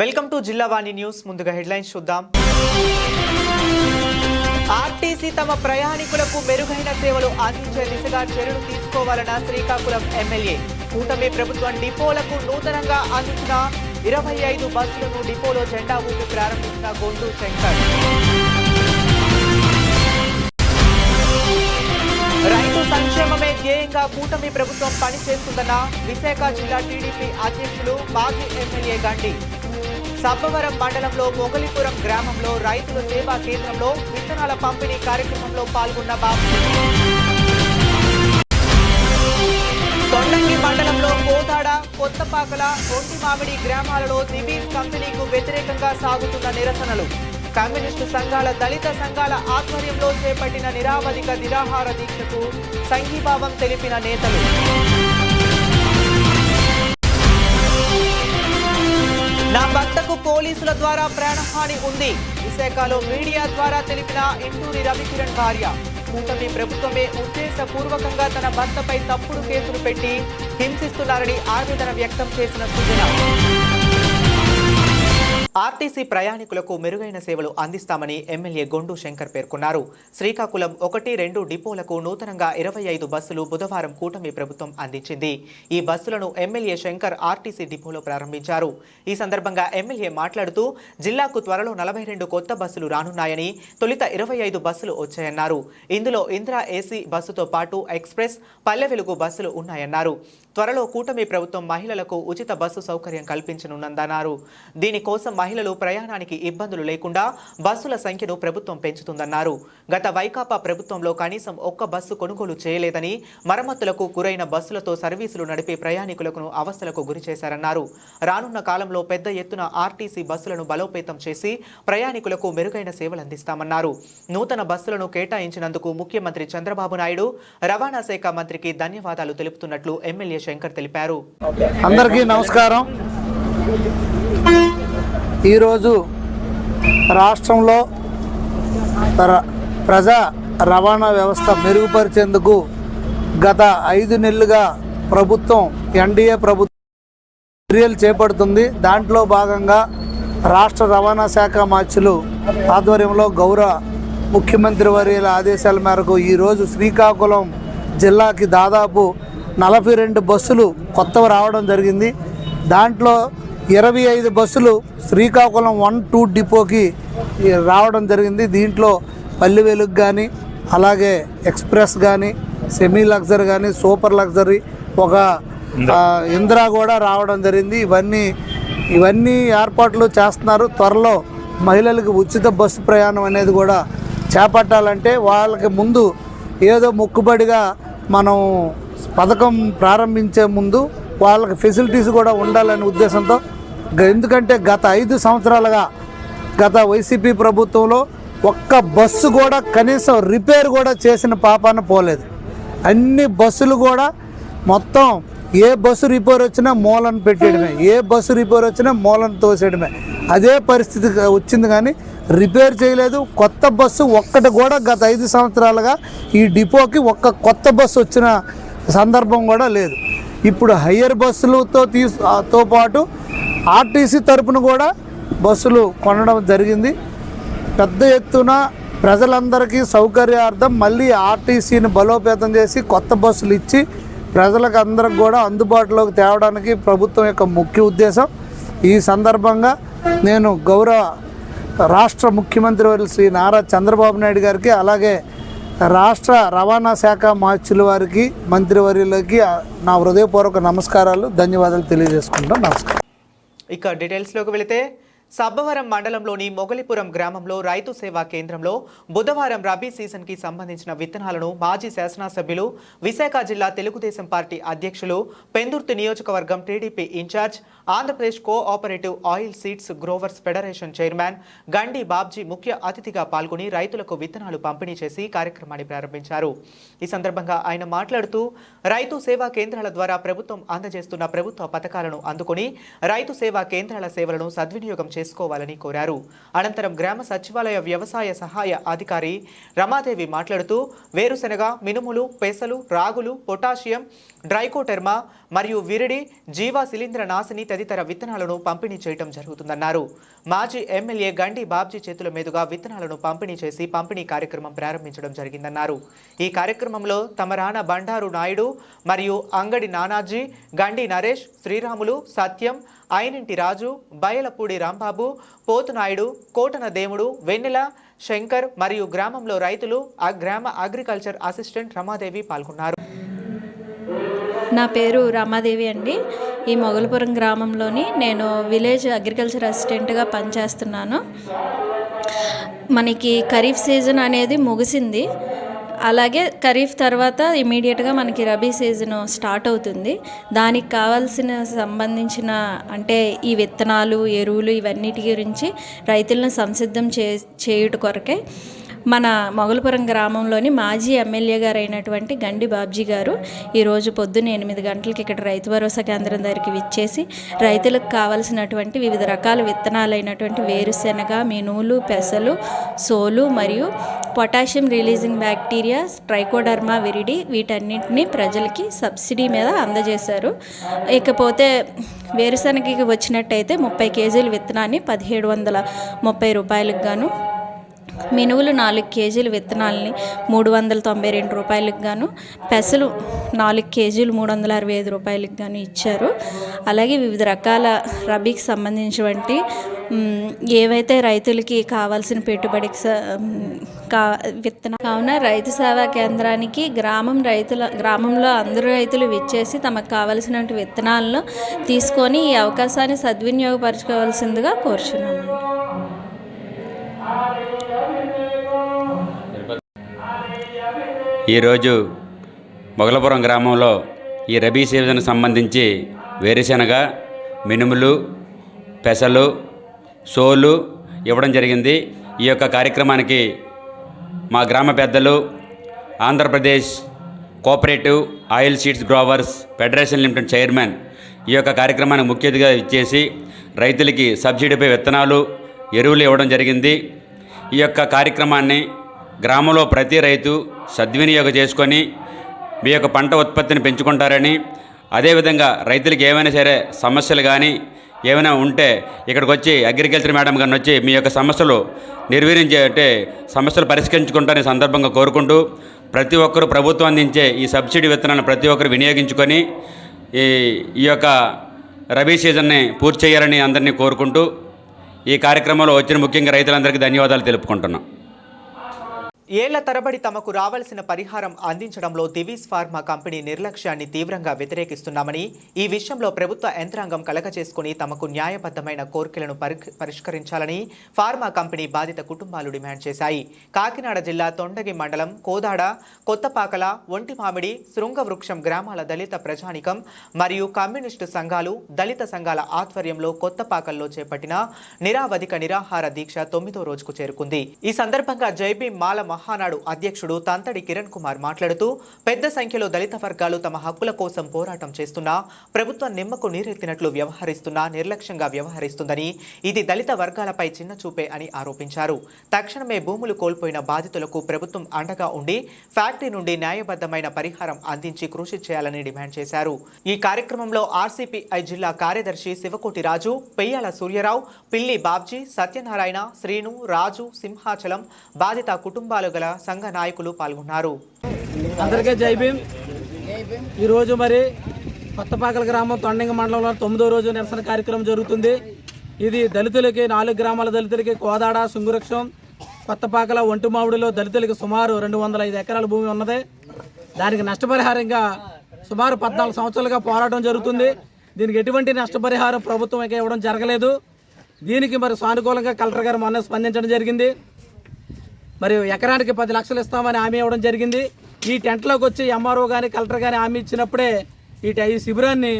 Welcome to Jillavani news. ముందుగా headlines చూద్దాం. RTC తమ ప్రయాణికులకు మెరుగైన సేవలు అందించే దిశగా చర్యలు తీసుకోవాలన్న శ్రీకాకుళం ఎమ్మెల్యే. కూటమి ప్రభుత్వం డిపోలకు నూతనంగా అందించిన 25 బస్సులను డిపోలో జెండా ఊపి ప్రారంభించిన గొండు శంకర్. రైతు సంక్షేమమే ధ్యేయంగా కూటమి ప్రభుత్వం పనిచేస్తుందన్న విశాఖ జిల్లా టీడీపీ అధ్యక్షులు మాజీ ఎమ్మెల్యే గండి. సబ్బవరం మండలంలో మొగలిపురం గ్రామంలో రైతుల సేవా కేంద్రంలో విత్తనాల పంపిణీ కార్యక్రమంలో పాల్గొన్న బాబు. తొండంగి మండలంలో కోదాడ, కొత్తపాకల, ఒంటిమామిడి గ్రామాలలో దివీస్ కంపెనీకు వ్యతిరేకంగా సాగుతున్న నిరసనలు. కమ్యూనిస్టు సంఘాల, దళిత సంఘాల ఆధ్వర్యంలో చేపట్టిన నిరావధిక నిరాహార దీక్షకు సంఘీభావం తెలిపిన నేతలు. నా భర్తకు పోలీసుల ద్వారా ప్రాణహాని ఉంది. విశాఖలో మీడియా ద్వారా తెలిపిన ఇంటూరి రవికిరణ్ భార్య. కూటమి ప్రభుత్వమే ఉద్దేశపూర్వకంగా తన భర్తపై తప్పుడు కేసులు పెట్టి హింసిస్తున్నారని ఆవేదన వ్యక్తం చేసిన సుజన. ఆర్టీసీ ప్రయాణికులకు మెరుగైన సేవలు అందిస్తామని ఎమ్మెల్యే గొండు శంకర్ పేర్కొన్నారు. శ్రీకాకుళం 1-2 డిపోలకు నూతనంగా 25 బస్సులు బుధవారం కూటమి ప్రభుత్వం అందించింది. ఈ బస్సులను ఎమ్మెల్యే శంకర్ ఆర్టీసీ డిపోలో ప్రారంభించారు. ఈ సందర్భంగా ఎమ్మెల్యే మాట్లాడుతూ జిల్లాకు త్వరలో 42 కొత్త బస్సులు రానున్నాయని, తొలుత 25 బస్సులు వచ్చాయన్నారు. ఇందులో ఇందిరా ఏసీ బస్సుతో పాటు ఎక్స్ప్రెస్, పల్లె వెలుగు బస్సులు ఉన్నాయన్నారు. త్వరలో కూటమి ప్రభుత్వం మహిళలకు ఉచిత బస్సు సౌకర్యం కల్పించనుందన్నారు. దీనికోసం మహిళలు ప్రయాణానికి ఇబ్బందులు లేకుండా బస్సుల సంఖ్యను ప్రభుత్వం పెంచుతుందన్నారు. గత వైకాపా ప్రభుత్వంలో కనీసం ఒక్క బస్సు కొనుగోలు చేయలేదని, మరమ్మతులకు గురైన బస్సులతో సర్వీసులు నడిపే ప్రయాణికులకు అవస్థలకు గురి చేశారన్నారు. రానున్న కాలంలో పెద్ద ఎత్తున ఆర్టీసీ బస్సులను బలోపేతం చేసి ప్రయాణికులకు మెరుగైన సేవలు అందిస్తామన్నారు. నూతన బస్సులను కేటాయించినందుకు ముఖ్యమంత్రి చంద్రబాబు నాయుడు, రవాణా శాఖ మంత్రికి ధన్యవాదాలు తెలుపుతున్నట్లు ఎమ్మెల్యే శంకర్ తెలిపారు. అందరికీ నమస్కారం. ఈరోజు రాష్ట్రంలో ప్రజా రవాణా వ్యవస్థ మెరుగుపరిచేందుకు గత 5 నెలలుగా ప్రభుత్వం, ఎన్డీఏ ప్రభుత్వం చర్యలు చేపడుతుంది. దాంట్లో భాగంగా రాష్ట్ర రవాణా శాఖ మంత్రులు ఆధ్వర్యంలో గౌరవ ముఖ్యమంత్రి వర్యుల ఆదేశాల మేరకు ఈరోజు శ్రీకాకుళం జిల్లాకి దాదాపు 42 బస్సులు కొత్తవి రావడం జరిగింది. దాంట్లో 25 బస్సులు శ్రీకాకుళం 1-2 డిపోకి రావడం జరిగింది. దీంట్లో పల్లె వెలుగు కానీ, అలాగే ఎక్స్ప్రెస్ కానీ, సెమీ లగ్జరీ కానీ, సూపర్ లగ్జరీ, ఒక ఇందిరా కూడా రావడం జరిగింది. ఇవన్నీ ఏర్పాట్లు చేస్తున్నారు. త్వరలో మహిళలకు ఉచిత బస్సు ప్రయాణం అనేది కూడా చేపట్టాలంటే వాళ్ళకి ముందు ఏదో మొక్కుబడిగా మనం పథకం ప్రారంభించే ముందు వాళ్ళకి ఫెసిలిటీస్ కూడా ఉండాలనే ఉద్దేశంతో, ఎందుకంటే గత 5 సంవత్సరాలుగా గత వైసీపీ ప్రభుత్వంలో ఒక్క బస్సు కూడా కనీసం రిపేర్ కూడా చేసిన పాపాన పోలేదు. అన్ని బస్సులు కూడా మొత్తం ఏ బస్సు రిపేర్ వచ్చినా మూలను పెట్టేయడమే, ఏ బస్సు రిపేర్ వచ్చినా మూలను తోసేయడమే. అదే పరిస్థితి వచ్చింది, కానీ రిపేర్ చేయలేదు. కొత్త బస్సు ఒక్కటి కూడా గత 5 సంవత్సరాలుగా ఈ డిపోకి ఒక్క కొత్త బస్సు వచ్చిన సందర్భం కూడా లేదు. ఇప్పుడు హయ్యర్ బస్సులతో పాటు ఆర్టీసీ తరపున కూడా బస్సులు కొనడం జరిగింది. పెద్ద ఎత్తున ప్రజలందరికీ సౌకర్యార్థం మళ్ళీ ఆర్టీసీని బలోపేతం చేసి కొత్త బస్సులు ఇచ్చి ప్రజలకు అందరికి కూడా అందుబాటులోకి తేవడానికి ప్రభుత్వం యొక్క ముఖ్య ఉద్దేశం. ఈ సందర్భంగా నేను గౌరవ రాష్ట్ర ముఖ్యమంత్రి వర్యులు శ్రీ నారా చంద్రబాబు నాయుడు గారికి, అలాగే రాష్ట్ర రవాణా శాఖ మంత్రుల వారికి, మంత్రివర్యులకి నా హృదయపూర్వక నమస్కారాలు, ధన్యవాదాలు తెలియజేసుకుంటాం. నమస్కారం. ఇక డీటెయిల్స్లోకి వెళితే, సబ్బవరం మండలంలోని మొగలిపురం గ్రామంలో రైతు సేవా కేంద్రంలో బుధవారం రబీ సీజన్కి సంబంధించిన విత్తనాలను మాజీ శాసనసభ్యులు, విశాఖ జిల్లా తెలుగుదేశం పార్టీ అధ్యక్షులు, పెందుర్తి నియోజకవర్గం TDP incharge, Andhra Pradesh cooperative oil seeds growers federation chairman గండి బాబ్జీ ముఖ్య అతిథిగా పాల్గొని రైతులకు విత్తనాలు పంపిణీ చేసి కార్యక్రమాన్ని ప్రారంభించారు. ఈ సందర్భంగా ఆయన మాట్లాడుతూ, రైతు సేవా కేంద్రాల ద్వారా ప్రభుత్వం అందజేస్తున్న ప్రభుత్వ పథకాలను అందుకుని రైతు సేవా కేంద్రాల సేవలను సద్వినియోగం చేసుకోవాలని కోరారు. అనంతరం గ్రామ సచివాలయ వ్యవసాయ సహాయ అధికారి రమాదేవి మాట్లాడుతూ, వేరుశెనగ, మినుములు, పెసలు, రాగులు, పొటాషియం, డ్రైకోటెర్మా మరియు విరిడి, జీవా శిలీంద్ర నాశిని తదితర విత్తనాలను పంపిణీ చేయడం జరుగుతుందన్నారు. మాజీ ఎమ్మెల్యే గండి బాబ్జీ చేతుల మీదుగా విత్తనాలను పంపిణీ చేసి పంపిణీ కార్యక్రమం ప్రారంభించడం జరిగిందన్నారు. ఈ కార్యక్రమంలో తమరాన బండారు నాయుడు మరియు అంగడి నానాజీ, గండి నరేష్, శ్రీరాములు, సత్యం, అయినింటి రాజు, బయలపూడి రాంబాబు, పోతునాయుడు, కోటన దేవుడు, వెన్నెల, శంకర్ మరియు గ్రామంలో రైతులు, గ్రామ అగ్రికల్చర్ అసిస్టెంట్ రమాదేవి పాల్గొన్నారు. నా పేరు రమాదేవి అండి. ఈ మొగలపురం గ్రామంలోని నేను విలేజ్ అగ్రికల్చర్ అసిస్టెంట్గా పనిచేస్తున్నాను. మనకి ఖరీఫ్ సీజన్ అనేది ముగిసింది. అలాగే ఖరీఫ్ తర్వాత ఇమీడియట్గా మనకి రబీ సీజన్ స్టార్ట్ అవుతుంది. దానికి సంబంధించిన అంటే ఈ విత్తనాలు, ఎరువులు ఇవన్నిటి గురించి రైతులను సంసిద్ధం చేయుట కొరకే మన మొగలపురం గ్రామంలోని మాజీ ఎమ్మెల్యే గారు అయినటువంటి గండి బాబ్జీ గారు ఈరోజు పొద్దున్న 8 గంటలకి ఇక్కడ రైతు భరోసా కేంద్రం దగ్గరికి విచ్చేసి రైతులకు కావలసినటువంటి వివిధ రకాల విత్తనాలైనటువంటి వేరుశెనగ, మినువులు, పెసలు, సోలు మరియు potassium releasing bacteria trichoderma viride వీటన్నిటిని ప్రజలకి సబ్సిడీ మీద అందజేశారు. ఇకపోతే వేరుశెనగకి వచ్చినట్టయితే 30 కేజీల విత్తనాన్ని 1730 రూపాయలకు గాను, మినువులు 4 కేజీల విత్తనాలని 392 రూపాయలకు గాను, పెసలు 4 కేజీలు 365 రూపాయలకు గాను ఇచ్చారు. అలాగే వివిధ రకాల రబీకి సంబంధించినటువంటి ఏవైతే రైతులకి కావాల్సిన పెట్టుబడికి విత్తనం కావున రైతు సేవా కేంద్రానికి గ్రామంలో అందరూ రైతులు విచ్చేసి తమకు కావలసిన విత్తనాలను తీసుకొని ఈ అవకాశాన్ని సద్వినియోగపరచుకోవాల్సిందిగా కోరుచున్నాను. ఈరోజు మొగలపురం గ్రామంలో ఈ రబీ సీజన్కి సంబంధించి వేరుశెనగ, మినుములు, పెసలు, సోలు ఇవ్వడం జరిగింది. ఈ యొక్క కార్యక్రమానికి మా గ్రామ పెద్దలు Andhra Pradesh cooperative oil seeds growers federation limited chairman ఈ యొక్క కార్యక్రమానికి ముఖ్య అతిథిగా ఇచ్చేసి రైతులకి సబ్సిడీపై విత్తనాలు, ఎరువులు ఇవ్వడం జరిగింది. ఈ యొక్క కార్యక్రమాన్ని గ్రామంలో ప్రతి రైతు సద్వినియోగం చేసుకొని మీ యొక్క పంట ఉత్పత్తిని పెంచుకుంటారని, అదేవిధంగా రైతులకు ఏమైనా సరే సమస్యలు కానీ ఏమైనా ఉంటే ఇక్కడికి వచ్చి అగ్రికల్చర్ మేడం గారిని వచ్చి మీ యొక్క సమస్యలు సమస్యలు పరిష్కరించుకుంటారని సందర్భంగా కోరుకుంటూ ప్రతి ఒక్కరూ ప్రభుత్వం అందించే ఈ సబ్సిడీ విత్తనాలను ప్రతి ఒక్కరు వినియోగించుకొని ఈ యొక్క రబీ సీజన్ని పూర్తి చేయాలని అందరినీ కోరుకుంటూ ఈ కార్యక్రమంలో వచ్చిన ముఖ్యంగా రైతులందరికీ ధన్యవాదాలు తెలుపుకుంటున్నాం. ఏళ్ల తరబడి తమకు రావాల్సిన పరిహారం అందించడంలో దివీస్ ఫార్మా కంపెనీ నిర్లక్ష్యాన్ని తీవ్రంగా వ్యతిరేకిస్తున్నామని, ఈ విషయంలో ప్రభుత్వ యంత్రాంగం కలగచేసుకుని తమకు న్యాయబద్ధమైన కోర్కెలను పరిష్కరించాలని ఫార్మా కంపెనీ బాధిత కుటుంబాలు డిమాండ్ చేశాయి. కాకినాడ జిల్లా తొండగి మండలం కోదాడ, కొత్తపాకల, ఒంటిమామిడి, శృంగవృక్షం గ్రామాల దళిత ప్రజానికం మరియు కమ్యూనిస్టు సంఘాలు, దళిత సంఘాల ఆధ్వర్యంలో కొత్తపాకల్లో చేపట్టిన నిరావధిక నిరాహార దీక్ష 9వ రోజుకు చేరుకుంది. ఈ సందర్భంగా జైభీం మాల మహానాడు అధ్యక్షుడు తంతడి కిరణ్ కుమార్ మాట్లాడుతూ పెద్ద సంఖ్యలో దళిత వర్గాలు తమ హక్కుల కోసం పోరాటం చేస్తున్నా ప్రభుత్వం నిమ్మకు నీరెత్తినట్లు నిర్లక్ష్యంగా వ్యవహరిస్తుందని, ఇది దళిత వర్గాలపై చిన్న చూపే అని ఆరోపించారు. తక్షణమే భూములు కోల్పోయిన బాధితులకు ప్రభుత్వం అండగా ఉండి ఫ్యాక్టరీ నుండి న్యాయబద్ధమైన పరిహారం అందించి కృషి చేయాలని డిమాండ్ చేశారు. ఈ కార్యక్రమంలో ఆర్సీపీఐ జిల్లా కార్యదర్శి శివకోటి రాజు, పెయ్యాల సూర్యరావు, పిల్లి బాబ్జీ, సత్యనారాయణ, శ్రీను, రాజు, సింహాచలం, బాధిత కుటుంబాలు గల సంఘ నాయకులు పాల్గొన్నారు. అందరికీ జై భీమ్. ఈరోజు మరి కొత్తపాకల గ్రామం తొండంగి మండలంలో 9వ రోజు నిరసన కార్యక్రమం జరుగుతుంది. ఇది దళితులకి 4 గ్రామాల దళితులకి కోదాడ, శృంగవృక్షం, కొత్తపాకల, ఒంటిమామిడిలో దళితులకి సుమారు 205 ఎకరాల భూమి ఉన్నది. దానికి నష్టపరిహారంగా సుమారు 14 సంవత్సరాలుగా పోరాటం జరుగుతుంది. దీనికి ఎటువంటి నష్టపరిహారం ప్రభుత్వం ఇవ్వడం జరగలేదు. దీనికి మరి సానుకూలంగా కలెక్టర్ గారు మొన్న స్పందించడం జరిగింది. మరి ఎకరానికి 10 లక్షలు ఇస్తామని హామీ ఇవ్వడం జరిగింది. ఈ టెంట్లోకి వచ్చి ఎంఆర్ఓ కానీ కలెక్టర్ కానీ హామీ ఇచ్చినప్పుడే ఈ శిబిరాన్ని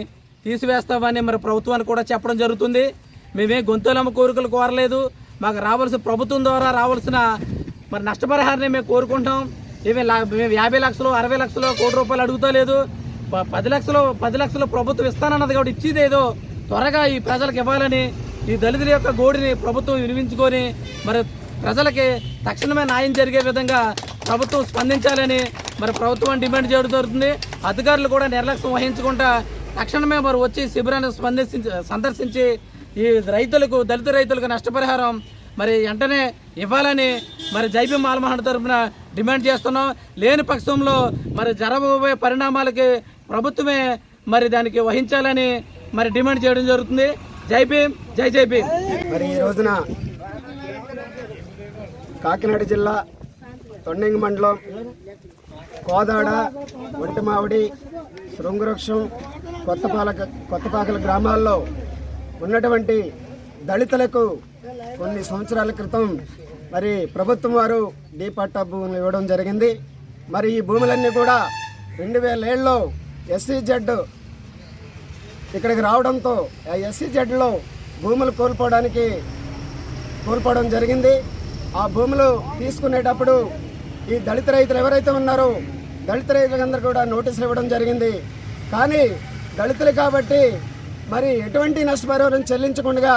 తీసివేస్తామని మరి ప్రభుత్వానికి కూడా చెప్పడం జరుగుతుంది. మేమే గొంతులమ్మ కోరికలు కోరలేదు. మాకు రావాల్సిన ప్రభుత్వం ద్వారా రావాల్సిన మరి నష్టపరిహారాన్ని మేము కోరుకుంటాం. మేము 50 లక్షలు, 60 లక్షలు, కోటి రూపాయలు అడుగుతా లేదు. 10 లక్షలు ప్రభుత్వం ఇస్తానన్నది కాబట్టి ఇచ్చేది ఏదో త్వరగా ఈ ప్రజలకు ఇవ్వాలని, ఈ దళితుల యొక్క గోడిని ప్రభుత్వం వినిపించుకొని మరి ప్రజలకి తక్షణమే న్యాయం జరిగే విధంగా ప్రభుత్వం స్పందించాలని మరి ప్రభుత్వం డిమాండ్ చేయడం జరుగుతుంది. అధికారులు కూడా నిర్లక్ష్యం వహించకుండా తక్షణమే మరి వచ్చి శిబిరాన్ని సందర్శించి ఈ రైతులకు, దళిత రైతులకు నష్టపరిహారం మరి వెంటనే ఇవ్వాలని మరి జైబీ మాలమహల్ తరఫున డిమాండ్ చేస్తున్నాం. లేని పక్షంలో మరి జరగబోయే పరిణామాలకి ప్రభుత్వమే మరి దానికి వహించాలని మరి డిమాండ్ చేయడం జరుగుతుంది. జై భీమ్, జై జై భీమ్. మరి ఈ రోజున కాకినాడ జిల్లా తొండంగి మండలం కోదాడ, ఒంటిమావిడి, శృంగవృక్షం, కొత్తపాకల గ్రామాల్లో ఉన్నటువంటి దళితులకు కొన్ని సంవత్సరాల క్రితం మరి ప్రభుత్వం వారు డీ పట్టా భూములు ఇవ్వడం జరిగింది. మరి ఈ భూములన్నీ కూడా 2007లో SEZ ఇక్కడికి రావడంతో ఆ SEZలో భూములు కోల్పోవడం జరిగింది. ఆ భూములు తీసుకునేటప్పుడు ఈ దళిత రైతులు ఎవరైతే ఉన్నారో దళిత రైతులందరూ కూడా నోటీసులు ఇవ్వడం జరిగింది. కానీ దళితులు కాబట్టి మరి ఎటువంటి నష్టపరిహారం చెల్లించకుండా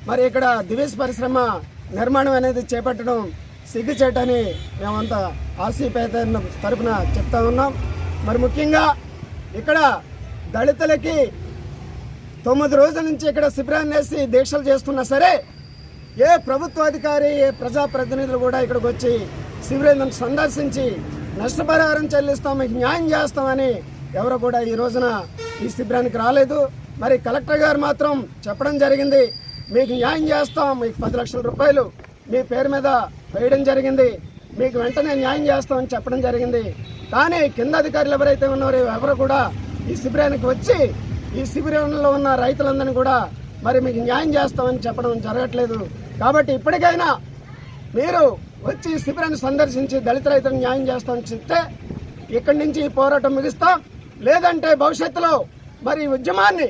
మరి ఇక్కడ దివేశ్ పరిశ్రమ నిర్మాణం అనేది చేపట్టడం సిగ్గుచేటని మేమంతా ఆర్సీపేట తరఫున చెప్తా ఉన్నాం. మరి ముఖ్యంగా ఇక్కడ దళితులకి 9 రోజుల నుంచి ఇక్కడ శిబిరాన్ని వేసి దీక్షలు చేస్తున్నా సరే ఏ ప్రభుత్వాధికారి, ఏ ప్రజాప్రతినిధులు కూడా ఇక్కడికి వచ్చి శిబిరాన్ని సందర్శించి నష్టపరిహారం చెల్లిస్తాం, మీకు న్యాయం చేస్తామని ఎవరు కూడా ఈ రోజున ఈ శిబిరానికి రాలేదు. మరి కలెక్టర్ గారు మాత్రం చెప్పడం జరిగింది, మీకు న్యాయం చేస్తాం, మీకు 10 లక్షల రూపాయలు మీ పేరు మీద వేయడం జరిగింది, మీకు వెంటనే న్యాయం చేస్తామని చెప్పడం జరిగింది. కానీ కింద అధికారులు ఎవరైతే ఉన్నారో ఎవరు కూడా ఈ శిబిరానికి వచ్చి ఈ శిబిరంలో ఉన్న రైతులందరినీ కూడా మరి మీకు న్యాయం చేస్తామని చెప్పడం జరగట్లేదు. కాబట్టి ఇప్పటికైనా మీరు వచ్చి శిబిరాన్ని సందర్శించి దళిత రైతులకు న్యాయం చేస్తామని చెప్తే ఇక్కడి నుంచి ఈ పోరాటం ముగిస్తాం. లేదంటే భవిష్యత్తులో మరి ఈ ఉద్యమాన్ని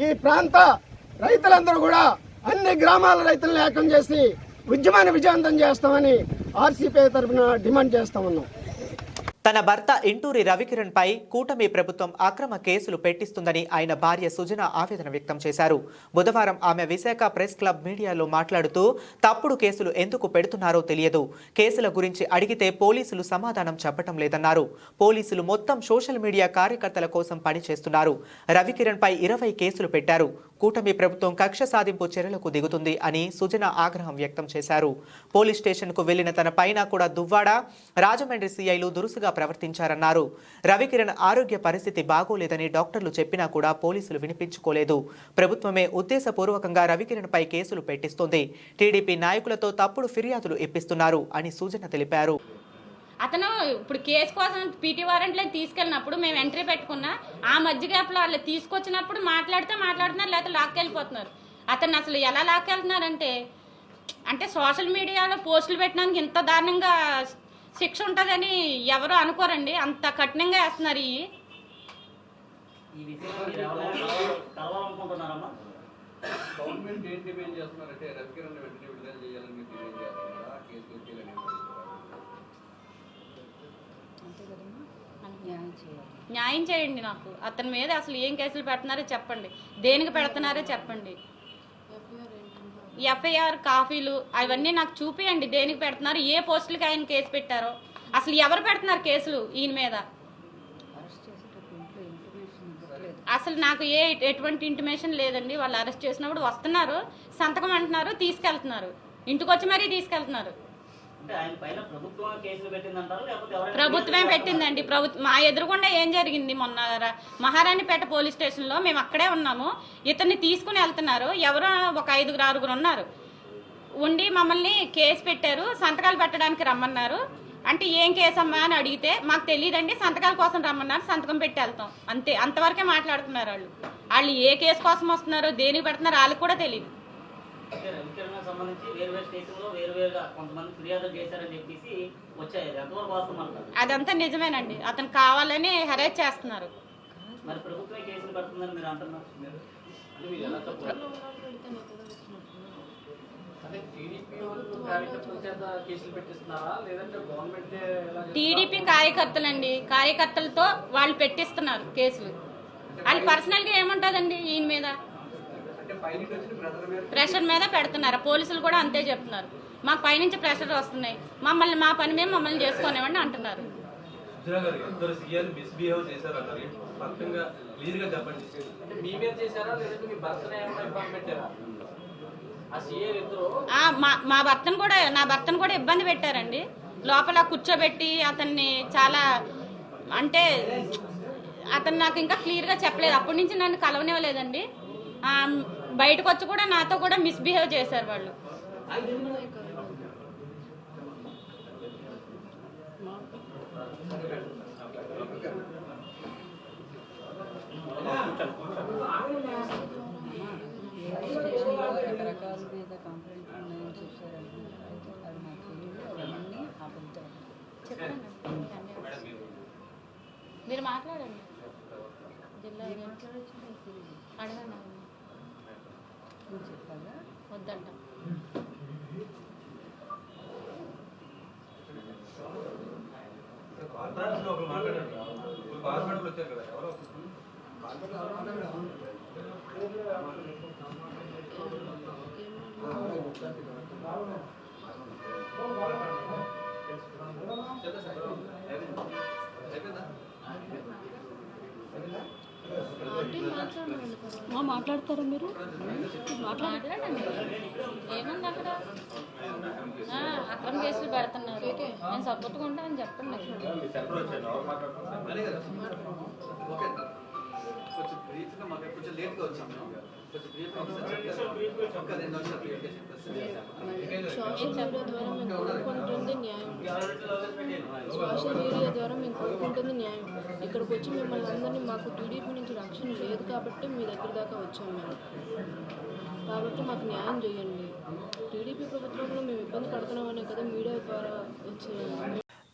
ఈ ప్రాంత రైతులందరూ కూడా అన్ని గ్రామాల రైతులను ఏకం చేసి ఉద్యమాన్ని విజయవంతం చేస్తామని ఆర్సీపీ తరఫున డిమాండ్ చేస్తా ఉన్నాం. తన భర్త ఇంటూరి రవికిరణ్ పై కూటమి ప్రభుత్వం అక్రమ కేసులు పెట్టిస్తుందని ఆయన భార్య సుజన ఆవేదన వ్యక్తం చేశారు. బుధవారం ఆమె విశాఖ ప్రెస్ క్లబ్ మీడియాలో మాట్లాడుతూ తప్పుడు కేసులు ఎందుకు పెడుతున్నారో తెలియదు, కేసుల గురించి అడిగితే పోలీసులు సమాధానం చెప్పటం లేదన్నారు. పోలీసులు మొత్తం సోషల్ మీడియా కార్యకర్తల కోసం పనిచేస్తున్నారు. రవికిరణ్ పై 20 కేసులు పెట్టారు. కూటమి ప్రభుత్వం కక్ష సాధింపు చర్యలకు దిగుతుంది అని సుజన ఆగ్రహం వ్యక్తం చేశారు. పోలీస్ స్టేషన్కు వెళ్లిన తన పైన కూడా దువ్వాడ, రాజమండ్రి సీఐలు దురుసుగా ప్రవర్తించారన్నారు. రవికిరణ్ ఆరోగ్య పరిస్థితి బాగోలేదని డాక్టర్లు చెప్పినా కూడా పోలీసులు వినిపించుకోలేదు. ప్రభుత్వమే ఉద్దేశపూర్వకంగా రవికిరణ్ పై కేసులు పెట్టిస్తోంది. టీడీపీ నాయకులతో తప్పుడు ఫిర్యాదులు ఇప్పిస్తున్నారు అని సుజన తెలిపారు. అతను ఇప్పుడు కేసు కోసం పీటీ వారెంట్లకు తీసుకెళ్ళినప్పుడు మేము ఎంట్రీ పెట్టుకున్నా ఆ మధ్య గ్యాప్లో వాళ్ళు తీసుకొచ్చినప్పుడు మాట్లాడుతున్నారు, లేకపోతే లాక్కెళ్ళిపోతున్నారు. అతను అసలు ఎలా లాక్కెళ్తున్నారంటే అంటే సోషల్ మీడియాలో పోస్టులు పెట్టడానికి ఇంత దారుణంగా శిక్ష ఉంటుందని ఎవరు అనుకోరండి. అంత కఠినంగా వేస్తున్నారు. న్యాయం చేయండి నాకు. అతని మీద అసలు ఏం కేసులు పెడుతున్నారో చెప్పండి, దేనికి పెడుతున్నారో చెప్పండి. ఎఫ్ఐఆర్ కాపీలు అవన్నీ నాకు చూపియండి, దేనికి పెడుతున్నారు, ఏ పోస్టులకి ఆయన కేసు పెట్టారో, అసలు ఎవరు పెడుతున్నారు కేసులు ఈయన మీద. అసలు నాకు ఎటువంటి ఇంటిమేషన్ లేదండి. వాళ్ళు అరెస్ట్ చేసినప్పుడు వస్తున్నారు, సంతకం అంటున్నారు, తీసుకెళ్తున్నారు, ఇంటికి వచ్చి మరీ తీసుకెళ్తున్నారు. ప్రభుత్వమే పెట్టిందండి. మా ఎదురుగుండా ఏం జరిగింది మొన్న మహారాణిపేట పోలీస్ స్టేషన్లో మేము అక్కడే ఉన్నాము. ఇతన్ని తీసుకుని వెళ్తున్నారు, ఎవరో ఒక 5-6 ఉన్నారు, ఉండి మమ్మల్ని కేసు పెట్టారు, సంతకాలు పెట్టడానికి రమ్మన్నారు. అంటే ఏం కేసు అమ్మా అని అడిగితే మాకు తెలియదండి, సంతకాల కోసం రమ్మన్నారు, సంతకం పెట్టి వెళ్తాం అంతే. అంతవరకే మాట్లాడుతున్నారు వాళ్ళు ఏ కేసు కోసం వస్తున్నారో దేనికి పెడుతున్నారో వాళ్ళకి కూడా తెలియదు. అదంతా నిజమేనండి. అతను కావాలని హెరాస్ చేస్తున్నారు. టీడీపీ కార్యకర్తలండి, కార్యకర్తలతో వాళ్ళు పెట్టిస్తున్నారు కేసులు. వాళ్ళు పర్సనల్ గా ఏముంటుందండి ఈయన మీద ప్రెషర్ మీద పెడుతున్నారు. పోలీసులు కూడా అంతే చెప్తున్నారు, మాకు పైనుంచి ప్రెషర్ వస్తున్నాయి, మా పని మేము మమ్మల్ని చేసుకోనివ్వండి అంటున్నారు. సుజనా గారు ఇద్దరు సీఎల్ మిస్బిహేవ్ చేశారన్నారు. పక్కంగా క్లియర్గా చెప్పండి. అంటే మీ మీద చేశారా లేదంటే మీ భర్తనే ఏమైనా ఇబ్బంది పెట్టారా? ఆ సీఏ ఇద్దరు మా నా భర్తను కూడా ఇబ్బంది పెట్టారండి. లోపల కూర్చోబెట్టి అతన్ని చాలా అంటే అతను నాకు ఇంకా క్లియర్గా చెప్పలేదు. అప్పటి నుంచి నన్ను కలవనివ్వలేదండి. బయటకు వచ్చి కూడా నాతో కూడా మిస్బిహేవ్ చేశారు వాళ్ళు. మీరు మాట్లాడండి. జిల్లా అడగండి. వద్దంట. కార్పొరేషన్ ఒకరు మాట్లాడండి. కార్పొరేటర్లు వచ్చారు కదా, ఎవరో మాట్లాడతారా మీరు? మాట్లాడండి. ఏముంది అక్కడ? అక్రమ కేసులు పెడుతున్నారు. నేను సపోర్ట్గా ఉంటానని చెప్పండి. కొంచెం బ్రీఫ్గా మాకు కొంచెం లేట్గా వచ్చాము. కొంచెం బ్రీఫ్గా ఒక 2 నిమిషాలు సోషల్ మీడియా ద్వారా మేము కోరుకుంటుంది న్యాయం. సోషల్ మీడియా ద్వారా మేము కోరుకుంటుంది న్యాయం. ఇక్కడికి వచ్చి మిమ్మల్ని అందరినీ మాకు టీడీపీ నుంచి రక్షణ లేదు కాబట్టి మీ దగ్గర దాకా వచ్చాము మేము. కాబట్టి మాకు న్యాయం చేయండి. టీడీపీ ప్రభుత్వంలో మేము ఇబ్బంది పడుతున్నామనే కదా మీడియా ద్వారా వచ్చే.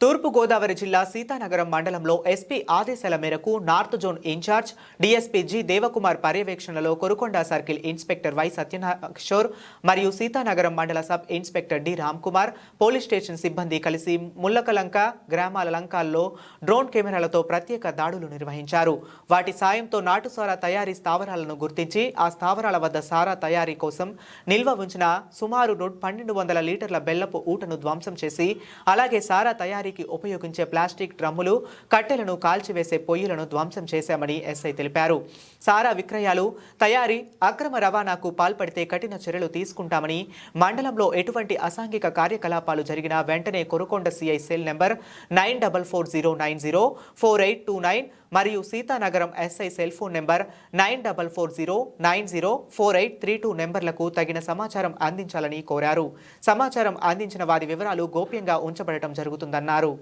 తూర్పుగోదావరి జిల్లా సీతానగరం మండలంలో ఎస్పీ ఆదేశాల మేరకు north zone in-charge DSP G Devakumar పర్యవేక్షణలో Korukonda circle inspector Y Satyakishore మరియు సీతానగరం మండల sub inspector D Ramkumar police station సిబ్బంది కలిసి ముల్లకలంక గ్రామాల లంకాల్లో డ్రోన్ కెమెరాలతో ప్రత్యేక దాడులు నిర్వహించారు. వాటి సాయంతో నాటుసారా తయారీ స్థావరాలను గుర్తించి ఆ స్థావరాల వద్ద సారా తయారీ కోసం నిల్వ ఉంచిన సుమారు 1200 లీటర్ల బెల్లపు ఊటను ధ్వంసం చేసి అలాగే సారా తయారీ ఉపయోగించే ప్లాస్టిక్ డ్రమ్ములు కట్టెలను కాల్చివేసే పొయ్యిలను ధ్వంసం చేశామని ఎస్ఐ తెలిపారు. సారా విక్రయాలు తయారీ అక్రమ రవాణాకు పాల్పడితే కఠిన చర్యలు తీసుకుంటామని మండలంలో ఎటువంటి అసాంఘిక కార్యకలాపాలు జరిగినా వెంటనే కొరుకొండ సిఐ సెల్ నెంబర్ 9440904829 మరియు Seethanagaram SI cell phone number 9440904832 నెంబర్లకు తగిన సమాచారం అందించాలని కోరారు. సమాచారం అందించిన వారి వివరాలు గోప్యంగా ఉంచబడటం జరుగుతుందన్నారు.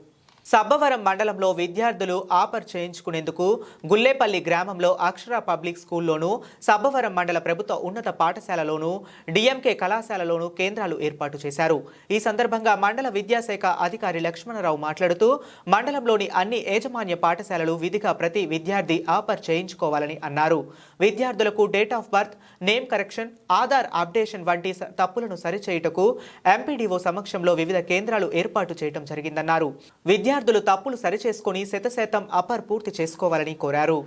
సబ్బవరం మండలంలో విద్యార్థులు ఆఫర్ చేయించుకునేందుకు గుల్లేపల్లి గ్రామంలో అక్షర పబ్లిక్ స్కూల్లోనూ సబ్బవరం మండల ప్రభుత్వ ఉన్నత పాఠశాలలోనూ డిఎంకే కళాశాలలోనూ కేంద్రాలు ఏర్పాటు చేశారు. ఈ సందర్భంగా మండల విద్యాశాఖ అధికారి లక్ష్మణరావు మాట్లాడుతూ మండలంలోని అన్ని యాజమాన్య పాఠశాలలు విధిగా ప్రతి విద్యార్థి ఆఫర్ చేయించుకోవాలని అన్నారు. విద్యార్థులకు date of birth, name correction, Aadhaar updation వంటి తప్పులను సరిచేయుటకు ఎంపీడీఓ సమక్షంలో వివిధ కేంద్రాలు ఏర్పాటు చేయడం జరిగిందన్నారు. విద్యార్థులు తప్పులు సరిచేసుకుని 100% అపర్ పూర్తి చేసుకోవాలని కోరారు.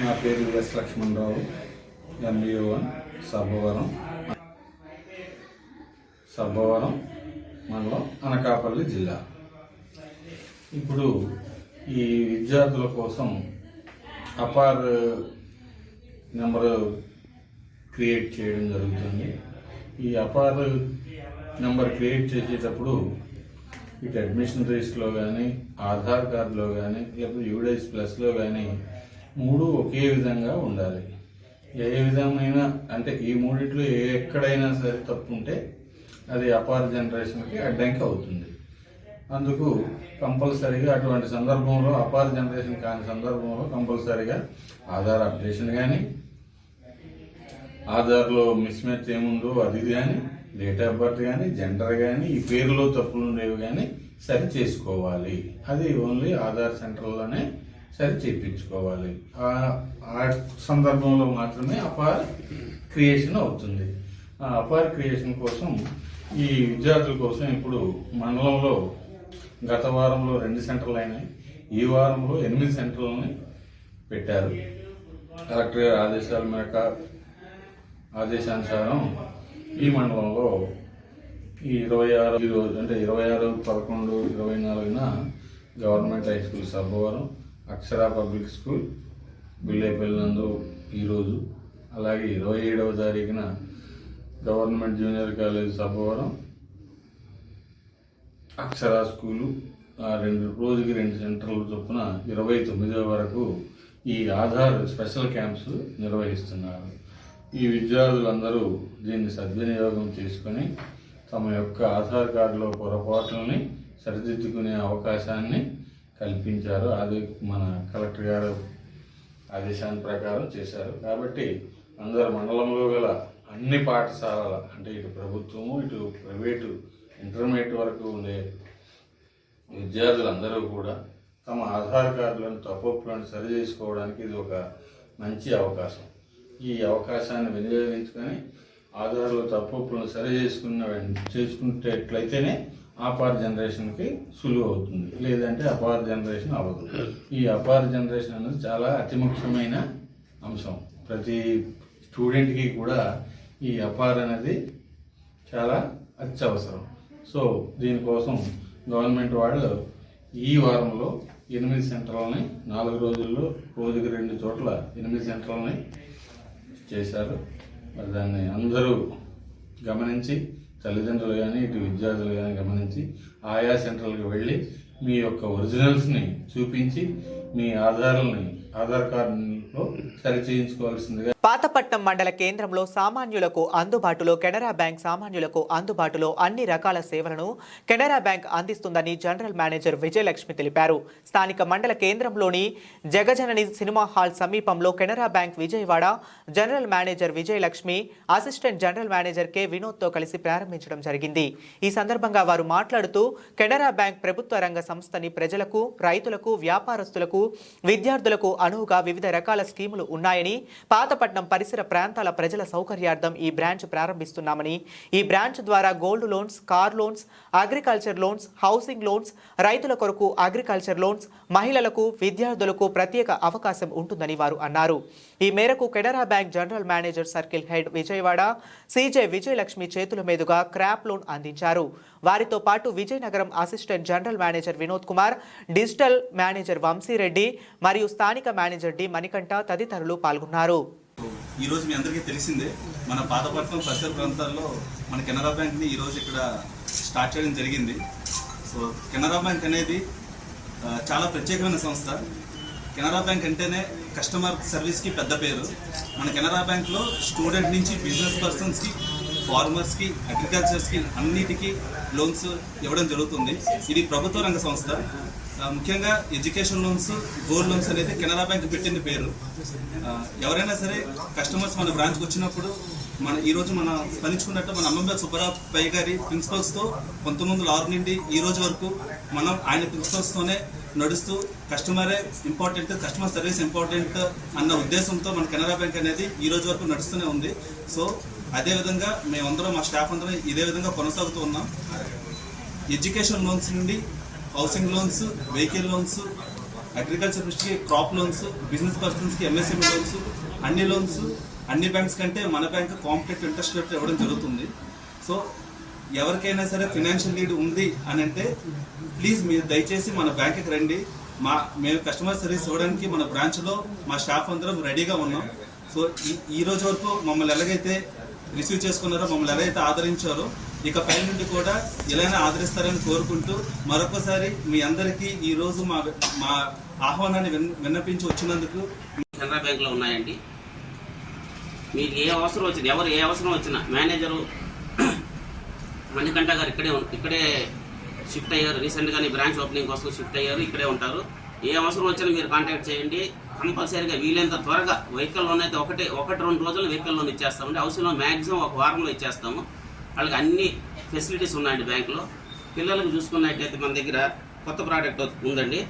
నా పేరు ఎస్ లక్ష్మణరావు, ఎంబీఓ1 సబ్బవరం మండలం, అనకాపల్లి జిల్లా. ఇప్పుడు ఈ విద్యార్థుల కోసం అపార్ నెంబర్ క్రియేట్ చేయడం జరుగుతుంది. ఈ అపార్ నెంబర్ క్రియేట్ చేసేటప్పుడు ఇటు అడ్మిషన్ రిజిస్ట్లో కానీ, ఆధార్ కార్డులో కానీ, లేకపోతే యూడైస్ ప్లస్లో కానీ 3 ఒకే విధంగా ఉండాలి. ఏ విధమైన అంటే ఈ మూడిట్లో ఎక్కడైనా సరే తప్పు ఉంటే అది అపార్ జనరేషన్కి అడ్డంకి అవుతుంది. అందుకు కంపల్సరీగా అటువంటి సందర్భంలో అపార్ జనరేషన్ కాని సందర్భంలో కంపల్సరీగా ఆధార్ అప్డేషన్ కానీ, ఆధార్లో మిస్ మ్యాచ్ ఏముందో అది కానీ, డేట్ ఆఫ్ బర్త్ కానీ, జెండర్ కానీ, ఈ పేరులో తప్పులు ఉండేవి కానీ సరి చేసుకోవాలి. అది ఓన్లీ ఆధార్ సెంటర్లోనే సరి చేయించుకోవాలి. ఆ సందర్భంలో మాత్రమే అపార్ క్రియేషన్ అవుతుంది. ఆ అపార్ క్రియేషన్ కోసం ఈ విద్యార్థుల కోసం ఇప్పుడు మండలంలో గత వారంలో 2 సెంటర్లు అయినాయి. ఈ వారంలో 8 సెంటర్లని పెట్టారు. కలెక్టర్ గారి ఆదేశాల మేరకు ఆదేశానుసారం ఈ మండలంలో ఈ 26 రోజు అంటే 26/11/24 గవర్నమెంట్ హై స్కూల్ సబ్బవరం, అక్షర పబ్లిక్ స్కూల్ బిల్లేపల్లి నందు ఈరోజు, అలాగే 27వ తారీఖున గవర్నమెంట్ జూనియర్ కాలేజ్ సబ్బవరం, అక్షర స్కూలు రోజుకి 2 సెంటర్ల చొప్పున 29వ వరకు ఈ ఆధార్ స్పెషల్ క్యాంప్స్ నిర్వహిస్తున్నారు. ఈ విద్యార్థులందరూ దీన్ని సద్వినియోగం చేసుకొని తమ యొక్క ఆధార్ కార్డులో పొరపాట్లని సరిదిద్దుకునే అవకాశాన్ని కల్పించారు. అది మన కలెక్టర్ గారు ఆదేశాన్ని ప్రకారం చేశారు. కాబట్టి అందరు మండలంలో గల అన్ని పాఠశాలల అంటే ఇటు ప్రభుత్వము ఇటు ప్రైవేటు ఇంటర్మీడియట్ వరకు ఉండే విద్యార్థులందరూ కూడా తమ ఆధార్ కార్డులను తప్పులను సరి చేసుకోవడానికి ఇది ఒక మంచి అవకాశం. ఈ అవకాశాన్ని వినియోగించుకొని ఆధార్లో తప్పులను సరి చేసుకునేట్లయితేనే అపార్ జనరేషన్కి సులువు అవుతుంది, లేదంటే అపార్ జనరేషన్ అవ్వదు. ఈ అపార్ జనరేషన్ అనేది చాలా అతి ముఖ్యమైన అంశం. ప్రతి స్టూడెంట్కి కూడా ఈ అపార్ అనేది చాలా అత్యవసరం. సో దీనికోసం గవర్నమెంట్ వాళ్ళు ఈ వారంలో 8 సెంటర్లని 4 రోజుల్లో రోజుకి 2 చోట్ల 8 సెంటర్లని చేశారు. మరి దాన్ని అందరూ గమనించి, తల్లిదండ్రులు కానీ ఇటు విద్యార్థులు కానీ గమనించి ఆయా సెంటర్లకు వెళ్ళి మీ యొక్క ఒరిజినల్స్ని చూపించి మీ ఆధార్ కార్డులో సరి చేయించుకోవాల్సిందిగా. పాతపట్నం మండల కేంద్రంలో సామాన్యులకు అందుబాటులో కెనరా బ్యాంక్ సామాన్యులకు అందుబాటులో అన్ని రకాల సేవలను కెనరా బ్యాంక్ అందిస్తుందని జనరల్ మేనేజర్ విజయలక్ష్మి తెలిపారు. స్థానిక మండల కేంద్రంలోని జగజనని సినిమా హాల్ సమీపంలో Canara bank Vijayawada general manager Vijayalakshmi assistant general manager K వినోద్తో కలిసి ప్రారంభించడం జరిగింది. ఈ సందర్భంగా వారు మాట్లాడుతూ కెనరా బ్యాంక్ ప్రభుత్వ రంగ సంస్థని ప్రజలకు, రైతులకు, వ్యాపారస్తులకు, విద్యార్థులకు అనువుగా వివిధ రకాల స్కీములు ఉన్నాయని, పాతపట్నం పరిసర ప్రాంతాల ప్రజల సౌకర్యార్థం ఈ బ్రాంచ్ ప్రారంభిస్తున్నామని, ఈ బ్రాంచ్ ద్వారా gold loans, car loans, agriculture loans, housing loans, రైతుల కొరకు అగ్రికల్చర్ లోన్స్, మహిళలకు, విద్యార్థులకు ప్రత్యేక అవకాశం ఉంటుందని వారు అన్నారు. ఈ మేరకు Canara bank general manager circle head Vijayawada CJ Vijayalakshmi చేతుల మీదుగా క్రాప్ లోన్ అందించారు. వారితో పాటు Vizianagaram assistant general manager Vinod Kumar, digital manager Vamsi Reddy మరియు స్థానిక మేనేజర్ డి మణికంఠ తదితరులు పాల్గొన్నారు. ఈరోజు మీ అందరికీ తెలిసిందే, మన పాతపట్నం పరిసర ప్రాంతాల్లో మన కెనరా బ్యాంక్ని ఈరోజు ఇక్కడ స్టార్ట్ చేయడం జరిగింది. సో కెనరా బ్యాంక్ అనేది చాలా ప్రత్యేకమైన సంస్థ. కెనరా బ్యాంక్ అంటేనే కస్టమర్ సర్వీస్కి పెద్ద పేరు. మన కెనరా బ్యాంక్లో స్టూడెంట్ నుంచి బిజినెస్ పర్సన్స్కి, ఫార్మర్స్కి, అగ్రికల్చర్స్కి అన్నిటికీ లోన్స్ ఇవ్వడం జరుగుతుంది. ఇది ప్రభుత్వ రంగ సంస్థ. ముఖ్యంగా ఎడ్యుకేషన్ లోన్స్, గోల్డ్ లోన్స్ అనేది కెనరా బ్యాంక్ పెట్టిన పేరు. ఎవరైనా సరే కస్టమర్స్ మన బ్రాంచ్కి వచ్చినప్పుడు ఈరోజు మనం స్మరించుకున్నట్టు మన అమ్మంబేల్ సుబ్బరావు గారి ప్రిన్సిపల్స్తో 1906 నుండి ఈ రోజు వరకు మనం ఆయన ప్రిన్సిపల్స్తోనే నడుస్తూ కస్టమరే ఇంపార్టెంట్, కస్టమర్ సర్వీస్ ఇంపార్టెంట్ అన్న ఉద్దేశంతో మన కెనరా బ్యాంక్ అనేది ఈ రోజు వరకు నడుస్తూనే ఉంది. సో అదేవిధంగా మేమందరం, మా స్టాఫ్ అందరం ఇదే విధంగా కొనసాగుతూ ఉన్నాం. ఎడ్యుకేషన్ లోన్స్ నుండి housing loans, vehicle loans, agriculture దృష్టికి క్రాప్ లోన్స్, బిజినెస్ పర్సన్స్కి ఎంఎస్ఎంఈ లోన్స్, అన్ని లోన్స్ అన్ని బ్యాంక్స్ కంటే మన బ్యాంక్ కాంపిటేటివ్ ఇంట్రెస్ట్ రేట్ ఇవ్వడం జరుగుతుంది. సో ఎవరికైనా సరే ఫినాన్షియల్ నీడ్ ఉంది అని అంటే ప్లీజ్ మీరు దయచేసి మన బ్యాంక్కి రండి. మేము కస్టమర్ సర్వీస్ ఇవ్వడానికి మన బ్రాంచ్లో మా స్టాఫ్ అందరం రెడీగా ఉన్నాం. సో ఈ రోజు వరకు మమ్మల్ని ఎలాగైతే రిసీవ్ చేసుకున్నారో, మమ్మల్ని ఎలాగైతే ఆదరించారో, ఇక పై నుండి కూడా ఇలానే ఆదరిస్తారని కోరుకుంటూ మరొకసారి మీ అందరికీ ఈరోజు మా ఆహ్వానాన్ని విన్నపించి వచ్చినందుకు. కెనరా బ్యాంక్లో ఉన్నాయండి. మీకు ఏ అవసరం వచ్చింది, ఎవరు ఏ అవసరం వచ్చినా మేనేజరు మణికంఠ గారు ఇక్కడే షిఫ్ట్ అయ్యారు. రీసెంట్గానే బ్రాంచ్ ఓపెనింగ్ కోసం షిఫ్ట్ అయ్యారు, ఇక్కడే ఉంటారు. ఏ అవసరం వచ్చినా మీరు కాంటాక్ట్ చేయండి. కంపల్సరీగా వీలైనంత త్వరగా వెహికల్ లోన్ అయితే 1-2 రోజులు వెహికల్ లోన్ ఇచ్చేస్తామండి. హౌసింగ్ లోన్ మ్యాక్సిమం 1 వారంలో ఇచ్చేస్తాము. వాళ్ళకి అన్ని ఫెసిలిటీస్ ఉన్నాయండి బ్యాంకులో. పిల్లలకు చూసుకున్నట్టయితే మన దగ్గర కొత్త ప్రోడక్ట్ ఉందండి,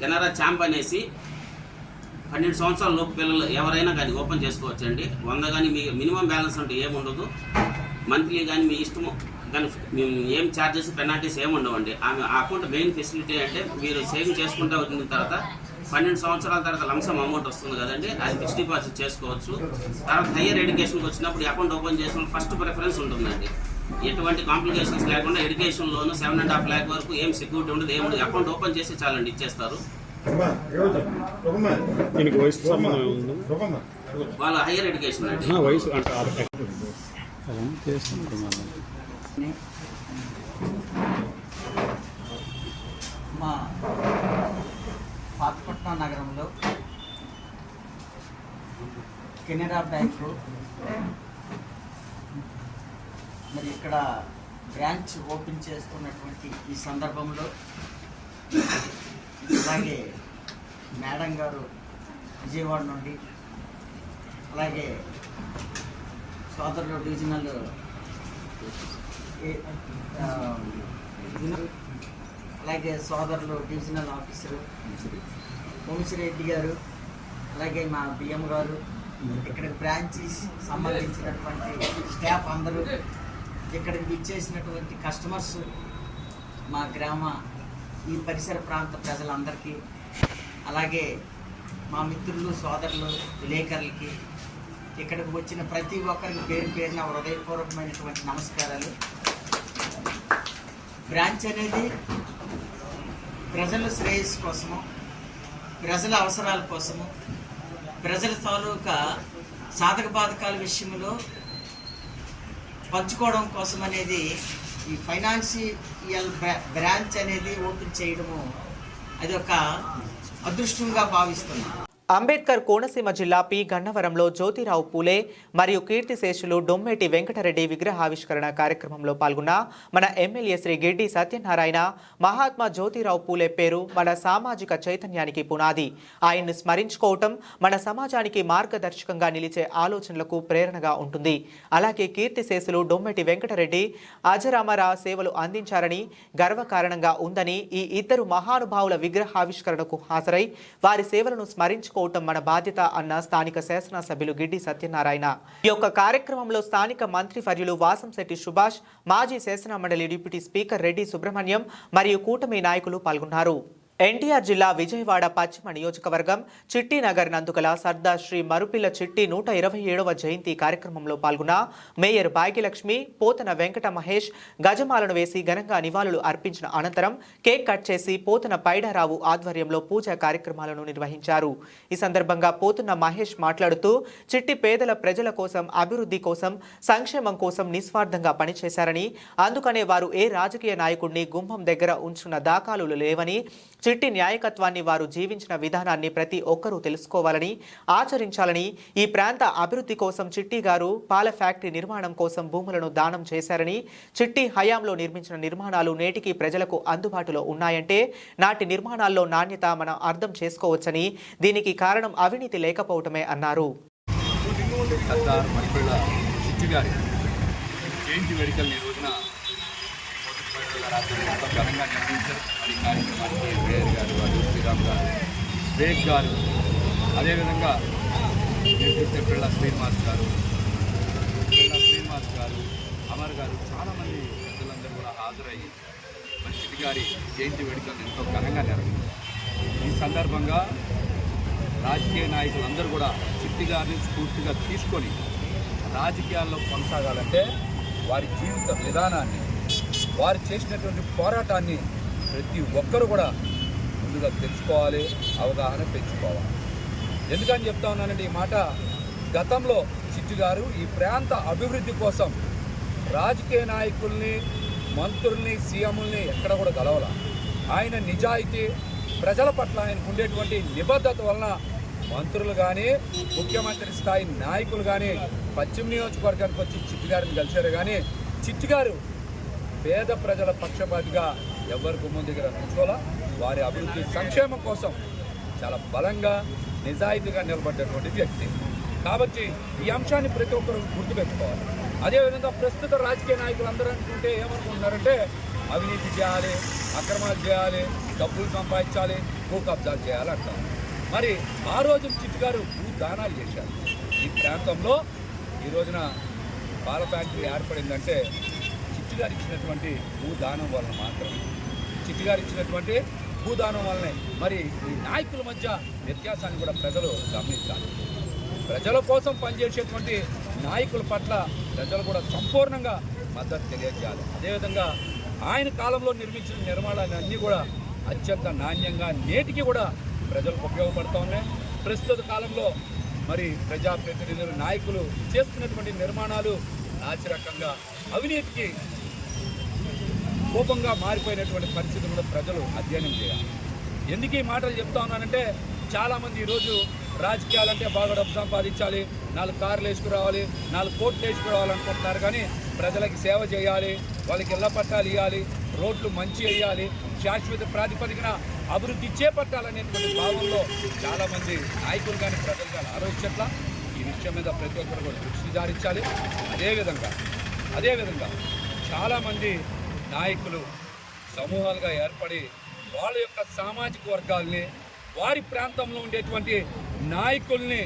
కెనరా ఛాంప్ అనేసి. 12 సంవత్సరాల లోపు పిల్లలు ఎవరైనా కానీ ఓపెన్ చేసుకోవచ్చండి. 100 కానీ మీ మినిమం బ్యాలెన్స్ అంటే ఏముండదు. మంత్లీ కానీ మీ ఇష్టము కానీ ఏం ఛార్జెస్, పెనాల్టీస్ ఏమి ఉండవండి. ఆమె అకౌంట్ మెయిన్ ఫెసిలిటీ అంటే మీరు సేవింగ్ చేసుకుంటూ వచ్చిన తర్వాత 12 సంవత్సరాల తర్వాత లంసమ్ అమౌంట్ వస్తుంది కదండి, అది ఫిక్స్డ్ డిపాజిట్ చేసుకోవచ్చు. తర్వాత హయ్యర్ ఎడ్యుకేషన్కి వచ్చినప్పుడు అకౌంట్ ఓపెన్ చేసిన ఫస్ట్ ప్రిఫరెన్స్ ఉంటుందండి. ఎటువంటి కాంప్లికేషన్స్ లేకుండా ఎడ్యుకేషన్ లోను 7.5 lakh వరకు ఏం సెక్యూరిటీ ఉండదు, ఏముండదు. అకౌంట్ ఓపెన్ చేసి చాలండి ఇచ్చేస్తారు. వాళ్ళ హైయర్ ఎడ్యుకేషన్ అండి. మా పాతపట్నం నగరంలో కెనరా బ్యాంకు మరి ఇక్కడ బ్రాంచ్ ఓపెన్ చేస్తున్నటువంటి ఈ సందర్భంలో అలాగే మేడం గారు విజయవాడ నుండి, అలాగే సోదరులు డివిజనల్ అలాగే సోదరులు డివిజనల్ ఆఫీసరు వంశిరెడ్డి గారు, అలాగే మా బిఎం గారు, ఇక్కడ బ్రాంచెస్ సంబంధించినటువంటి స్టాఫ్ అందరూ, ఇక్కడికి విచ్చేసినటువంటి కస్టమర్స్, మా గ్రామ ఈ పరిసర ప్రాంత ప్రజలందరికీ, అలాగే మా మిత్రులు సోదరులు విలేకరులకి, ఇక్కడికి వచ్చిన ప్రతి ఒక్కరికి పేరు పేరున హృదయపూర్వకమైనటువంటి నమస్కారాలు. బ్రాంచ్ అనేది ప్రజల శ్రేయస్సు కోసము, ప్రజల అవసరాల కోసము, ప్రజల తాలూకా సాధక బాధకాల విషయంలో పంచుకోవడం కోసం అనేది ఈ ఫైనాన్షియల్ బ్రాంచ్ అనేది ఓపెన్ చేయడము అది ఒక అదృష్టంగా భావిస్తున్నాం. అంబేద్కర్ కోనసీమ జిల్లా పి గన్నవరంలో జ్యోతిరావు పూలే మరియు కీర్తిశేషులు డొమ్మేటి వెంకటరెడ్డి విగ్రహావిష్కరణ కార్యక్రమంలో పాల్గొన్న మన ఎమ్మెల్యే శ్రీ గిడ్డి సత్యనారాయణ, మహాత్మా జ్యోతిరావు పూలే పేరు మన సామాజిక చైతన్యానికి పునాది. ఆయన్ని స్మరించుకోవటం మన సమాజానికి మార్గదర్శకంగా నిలిచే ఆలోచనలకు ప్రేరణగా ఉంటుంది. అలాగే కీర్తిశేషులు డొమ్మేటి వెంకటరెడ్డి అజరామర సేవలు అందించారని గర్వకారణంగా ఉందని ఈ ఇద్దరు మహానుభావుల విగ్రహావిష్కరణకు హాజరై వారి సేవలను స్మరించుకో మన బాధ్యత అన్న స్థానిక శాసనసభ్యులు గిడ్డి సత్యనారాయణ. ఈ యొక్క కార్యక్రమంలో స్థానిక మంత్రి వర్యులు వాసంశెట్టి సుభాష్, మాజీ శాసనమండలి డిప్యూటీ స్పీకర్ రెడ్డి సుబ్రహ్మణ్యం మరియు కూటమి నాయకులు పాల్గొన్నారు. ఎన్టీఆర్ జిల్లా విజయవాడ పశ్చిమ నియోజకవర్గం చిట్టి నగర్ నందుగల సర్దార్ శ్రీ మరుపిల్ల చిట్టి 127వ జయంతి కార్యక్రమంలో పాల్గొన్న మేయర్ భాగ్యలక్ష్మి, పోతన వెంకట మహేష్ గజమాలను వేసి ఘనంగా నివాళులు అర్పించిన అనంతరం కేక్ కట్ చేసి పోతన పైడారావు ఆధ్వర్యంలో పూజా కార్యక్రమాలను నిర్వహించారు. ఈ సందర్భంగా పోతన మహేష్ మాట్లాడుతూ చిట్టి పేదల ప్రజల కోసం, అభివృద్ధి కోసం, సంక్షేమం కోసం నిస్వార్థంగా పనిచేశారని, అందుకనే వారు ఏ రాజకీయ నాయకుడిని గుమ్మం దగ్గర ఉంచున్న దాఖలు లేవని, చిట్టి న్యాయకత్వాన్ని, వారు జీవించిన విధానాన్ని ప్రతి ఒక్కరూ తెలుసుకోవాలని, ఆచరించాలని, ఈ ప్రాంత అభివృద్ధి కోసం చిట్టి గారు పాల ఫ్యాక్టరీ నిర్మాణం కోసం భూములను దానం చేశారని, చిట్టి హయాంలో నిర్మించిన నిర్మాణాలు నేటికి ప్రజలకు అందుబాటులో ఉన్నాయంటే నాటి నిర్మాణాల్లో నాణ్యత మనం అర్థం చేసుకోవచ్చని, దీనికి కారణం అవినీతి లేకపోవటమే అన్నారు. సర్దార్ మరిపిల్ల చిట్టి గారి జయంతి వేడుకల్ని ఈ రోజున ఘనంగా నిర్వహించారు. ఈ కార్యక్రమానికి మేయర్ గారు, అల్లు శ్రీరామ్ గారు, వేగ్ గారు, అదేవిధంగా పిల్ల శ్రీనివాస్ గారు, అమర్ గారు, చాలామంది పెద్దలందరూ కూడా హాజరయ్యి మరి చిట్టి గారి జయంతి వేడుకలను ఎంతో ఘనంగా నిర్వహించారు. ఈ సందర్భంగా రాజకీయ నాయకులందరూ కూడా చిట్టి గారిని స్ఫూర్తిగా తీసుకొని రాజకీయాల్లో కొనసాగాలంటే వారి జీవిత విధానాన్ని, వారు చేసినటువంటి పోరాటాన్ని ప్రతి ఒక్కరు కూడా ముందుగా తెలుసుకోవాలి, అవగాహన పెంచుకోవాలి. ఎందుకని చెప్తా ఉన్నానంటే ఈ మాట, గతంలో చిట్టి గారు ఈ ప్రాంత అభివృద్ధి కోసం రాజకీయ నాయకుల్ని, మంత్రుల్ని, సీఎంల్ని ఎక్కడ కూడా కలవాల. ఆయన నిజాయితీ, ప్రజల పట్ల ఆయనకు ఉండేటువంటి నిబద్ధత వలన మంత్రులు కానీ, ముఖ్యమంత్రి స్థాయి నాయకులు కానీ పశ్చిమ నియోజకవర్గానికి వచ్చి చిట్టి గారిని కలిశారు. కానీ చిట్టి గారు పేద ప్రజల పక్షపాతిగా ఎవరి గుమ్మం దగ్గర నుంచోలా, వారి అభివృద్ధి సంక్షేమం కోసం చాలా బలంగా, నిజాయితీగా నిలబడ్డటువంటి వ్యక్తి. కాబట్టి ఈ అంశాన్ని ప్రతి ఒక్కరు గుర్తుపెట్టుకోవాలి. అదేవిధంగా ప్రస్తుత రాజకీయ నాయకులు అందరూ అనుకుంటే ఏమనుకుంటున్నారంటే అవినీతి చేయాలి, అక్రమాలు చేయాలి, డబ్బులు సంపాదించాలి, భూ కబ్జాలు చేయాలి అంటారు. మరి ఆ రోజు చిట్టి గారు భూ దానాలు చేశారు. ఈ ప్రాంతంలో ఈ రోజున పాల ఫ్యాక్టరీ ఏర్పడిందంటే చిట్టి గారు ఇచ్చినటువంటి భూదానం వలన మాత్రమే. చిట్టి గారు ఇచ్చినటువంటి భూదానం వలనే. మరి ఈ నాయకుల మధ్య వ్యత్యాసాన్ని కూడా ప్రజలు గమనించాలి. ప్రజల కోసం పనిచేసేటువంటి నాయకుల పట్ల ప్రజలు కూడా సంపూర్ణంగా మద్దతు తెలియజేయాలి. అదేవిధంగా ఆయన కాలంలో నిర్మించిన నిర్మాణాలన్నీ కూడా అత్యంత నాణ్యంగా నేటికి కూడా ప్రజలకు ఉపయోగపడుతూ ఉన్నాయి. ప్రస్తుత కాలంలో మరి ప్రజాప్రతినిధులు నాయకులు చేస్తున్నటువంటి నిర్మాణాలు నాసిరకంగా అవినీతికి కోపంగా మారిపోయినటువంటి పరిస్థితుల్లో ప్రజలు అధ్యయనం చేయాలి. ఎందుకు ఈ మాటలు చెప్తా ఉన్నానంటే చాలామంది ఈరోజు రాజకీయాలంటే బాగా డబ్బు సంపాదించాలి, 4 కార్లు వేసుకురావాలి, 4 కోట్లు వేసుకురావాలనుకుంటున్నారు. కానీ ప్రజలకి సేవ చేయాలి, వాళ్ళకి ఇళ్ల పట్టాలు ఇవ్వాలి, రోడ్లు మంచి వేయాలి, శాశ్వత ప్రాతిపదికన అభివృద్ధి చేపట్టాలనేటువంటి భావంలో చాలామంది నాయకులు కానీ ప్రజలు కానీ ఆలోచించట్ల. ఈ విషయం మీద ప్రతి ఒక్కరు కూడా దృష్టి సారించాలి. అదేవిధంగా చాలామంది నాయకులు సమూహాలుగా ఏర్పడి వాళ్ళ యొక్క సామాజిక వర్గాల్ని, వారి ప్రాంతంలో ఉండేటువంటి నాయకుల్ని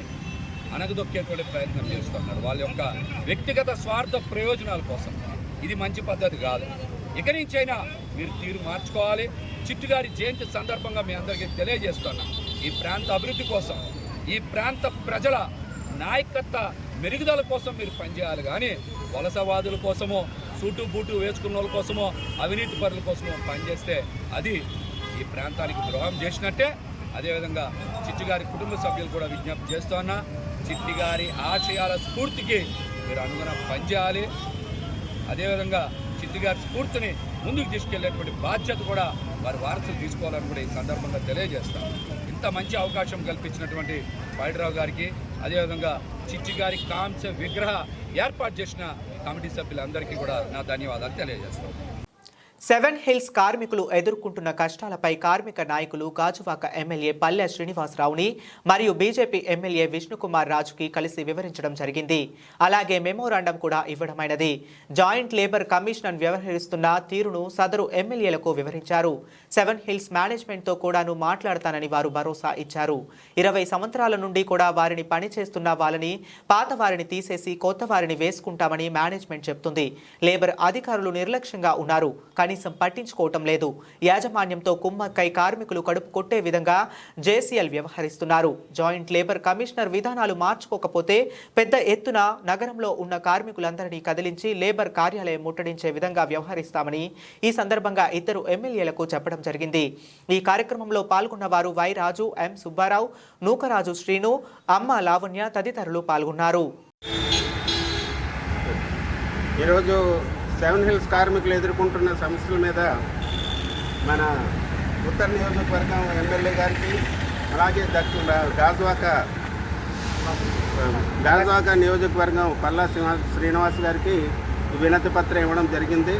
అణగదొక్కేటువంటి ప్రయత్నం చేస్తున్నారు వాళ్ళ యొక్క వ్యక్తిగత స్వార్థ ప్రయోజనాల కోసం. ఇది మంచి పద్ధతి కాదు. ఇక నుంచైనా మీరు తీరు మార్చుకోవాలి. చిట్టుగారి జయంతి సందర్భంగా మీ అందరికీ తెలియజేస్తున్నాం, ఈ ప్రాంత అభివృద్ధి కోసం, ఈ ప్రాంత ప్రజల నాయకత్వ మెరుగుదల కోసం మీరు పనిచేయాలి. కానీ వలసవాదుల కోసమో, సూటు బూటు వేసుకున్న వాళ్ళ కోసమో, అవినీతి పరుల కోసమో పనిచేస్తే అది ఈ ప్రాంతానికి ద్రోహం చేసినట్టే. అదేవిధంగా చిట్టిగారి కుటుంబ సభ్యులు కూడా విజ్ఞప్తి చేస్తున్నా, చిట్టిగారి ఆశయాల స్ఫూర్తికి మీరు అనుగుణంగా పనిచేయాలి. అదేవిధంగా చిట్టిగారి స్ఫూర్తిని ముందుకు తీసుకెళ్లేటువంటి బాధ్యత కూడా వారి వారసులు తీసుకోవాలని కూడా ఈ సందర్భంగా తెలియజేస్తాం. ఇంత మంచి అవకాశం కల్పించినటువంటి పైడిరావు గారికి, అదేవిధంగా చిట్టిగారి కాంస్య విగ్రహ ఏర్పాటు చేసిన కమిటీ సభ్యులందరికీ కూడా నా ధన్యవాదాలు తెలియజేస్తాం. 7 హిల్స్ కార్మికులు ఎదుర్కొంటున్న కష్టాలపై కార్మిక నాయకులు గాజువాక ఎమ్మెల్యే పల్లె శ్రీనివాసరావుని మరియు బీజేపీ ఎమ్మెల్యే విష్ణుకుమార్ రాజుకి కలిసి వివరించడం జరిగింది. అలాగే మెమోరాండం కూడా ఇవ్వడమైనది. జాయింట్ లేబర్ కమిషనర్ వ్యవహరిస్తున్న తీరును సదరు ఎమ్మెల్యేలకు వివరించారు. 7 హిల్స్ మేనేజ్మెంట్తో కూడాను మాట్లాడతానని వారు భరోసా ఇచ్చారు. 20 సంవత్సరాల నుండి కూడా వారిని పనిచేస్తున్న వాళ్ళని, పాత వారిని తీసేసి కొత్త వారిని వేసుకుంటామని మేనేజ్మెంట్ చెప్తుంది. లేబర్ అధికారులు నిర్లక్ష్యంగా ఉన్నారు, కనీసం పట్టించుకోవటం లేదు. యాజమాన్యంతో కుమ్మక్కై కార్మికులు కడుపు కొట్టే విధంగా జేసీఎల్ వ్యవహరిస్తున్నారు. జాయింట్ లేబర్ కమిషనర్ విధానాలు మార్చుకోకపోతే పెద్ద ఎత్తున నగరంలో ఉన్న కార్మికులందరినీ కదిలించి లేబర్ కార్యాలయం ముట్టడించే విధంగా వ్యవహరిస్తామని ఈ సందర్భంగా ఇద్దరు ఎమ్మెల్యేలకు చెప్పడం జరిగింది. ఈ కార్యక్రమంలో పాల్గొన్న వారు వై రాజు, ఎం సుబ్బారావు, నూకరాజు శ్రీను, అమ్మ లావణ్య తదితరులు పాల్గొన్నారు. ఈరోజు 7 హిల్స్ కార్మికులు ఎదుర్కొంటున్న సమస్యల మీద మన ఉత్తర నియోజకవర్గం ఎమ్మెల్యే గారికి, అలాగే గాజువాక నియోజకవర్గం పల్లా శ్రీనివాస్ గారికి వినతి పత్రం ఇవ్వడం జరిగింది.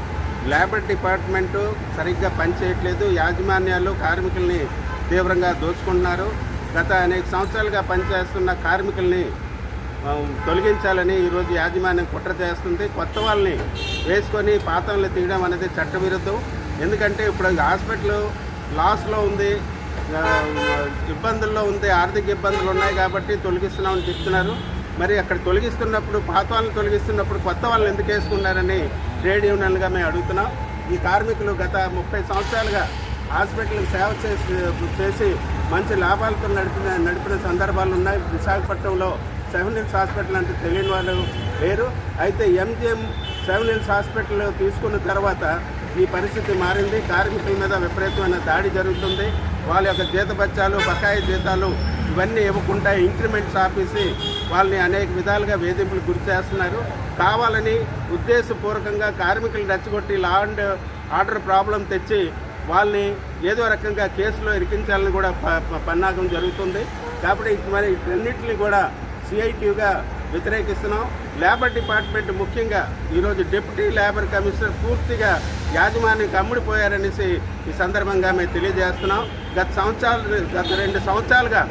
లేబర్ డిపార్ట్మెంటు సరిగ్గా పనిచేయట్లేదు, యాజమాన్యాలు కార్మికుల్ని తీవ్రంగా దోచుకుంటున్నారు. గత అనేక సంవత్సరాలుగా పనిచేస్తున్న కార్మికుల్ని తొలగించాలని ఈరోజు యాజమాన్యం కుట్ర చేస్తుంది. కొత్త వాళ్ళని వేసుకొని పాత వాళ్ళని తీయడం అనేది చట్టవిరుద్ధం. ఎందుకంటే ఇప్పుడు హాస్పిటల్ లాస్లో ఉంది, ఇబ్బందుల్లో ఉంది, ఆర్థిక ఇబ్బందులు ఉన్నాయి కాబట్టి తొలగిస్తున్నామని చెప్తున్నారు. మరి అక్కడ తొలగిస్తున్నప్పుడు, పాత వాళ్ళని తొలగిస్తున్నప్పుడు కొత్త వాళ్ళని ఎందుకు వేసుకున్నారని ట్రేడ్ యూనియన్గా మేము అడుగుతున్నాం. ఈ కార్మికులు గత 30 సంవత్సరాలుగా హాస్పిటల్కి సేవ చేసి మంచి లాభాలతో నడిపిన సందర్భాలు ఉన్నాయి. విశాఖపట్నంలో 7 హిల్స్ హాస్పిటల్ అంటే తెలియని వాళ్ళు లేరు. అయితే ఎంజిఎం 7 హిల్స్ హాస్పిటల్ తీసుకున్న తర్వాత ఈ పరిస్థితి మారింది. కార్మికుల మీద విపరీతమైన దాడి జరుగుతుంది. వాళ్ళ యొక్క జీతబత్యాలు, బకాయి జీతాలు ఇవన్నీ ఇవ్వకుండా ఇంక్రిమెంట్స్ ఆపేసి వాళ్ళని అనేక విధాలుగా వేధింపులకు గురి చేస్తున్నారు. కావాలని ఉద్దేశపూర్వకంగా కార్మికులు రెచ్చగొట్టి లా అండ్ ఆర్డర్ ప్రాబ్లం తెచ్చి వాళ్ళని ఏదో రకంగా కేసులో ఇరికించాలని కూడా పన్నాగం జరుగుతుంది. కాబట్టి మరి ఇవన్నింటినీ కూడా సిఐటిగా వ్యతిరేకిస్తున్నాం. లేబర్ డిపార్ట్మెంట్ ముఖ్యంగా ఈరోజు డిప్యూటీ లేబర్ కమిషనర్ పూర్తిగా యాజమాన్యానికి అమ్ముడిపోయారనేసి ఈ సందర్భంగా మేము తెలియజేస్తున్నాం. గత 2 సంవత్సరాలుగా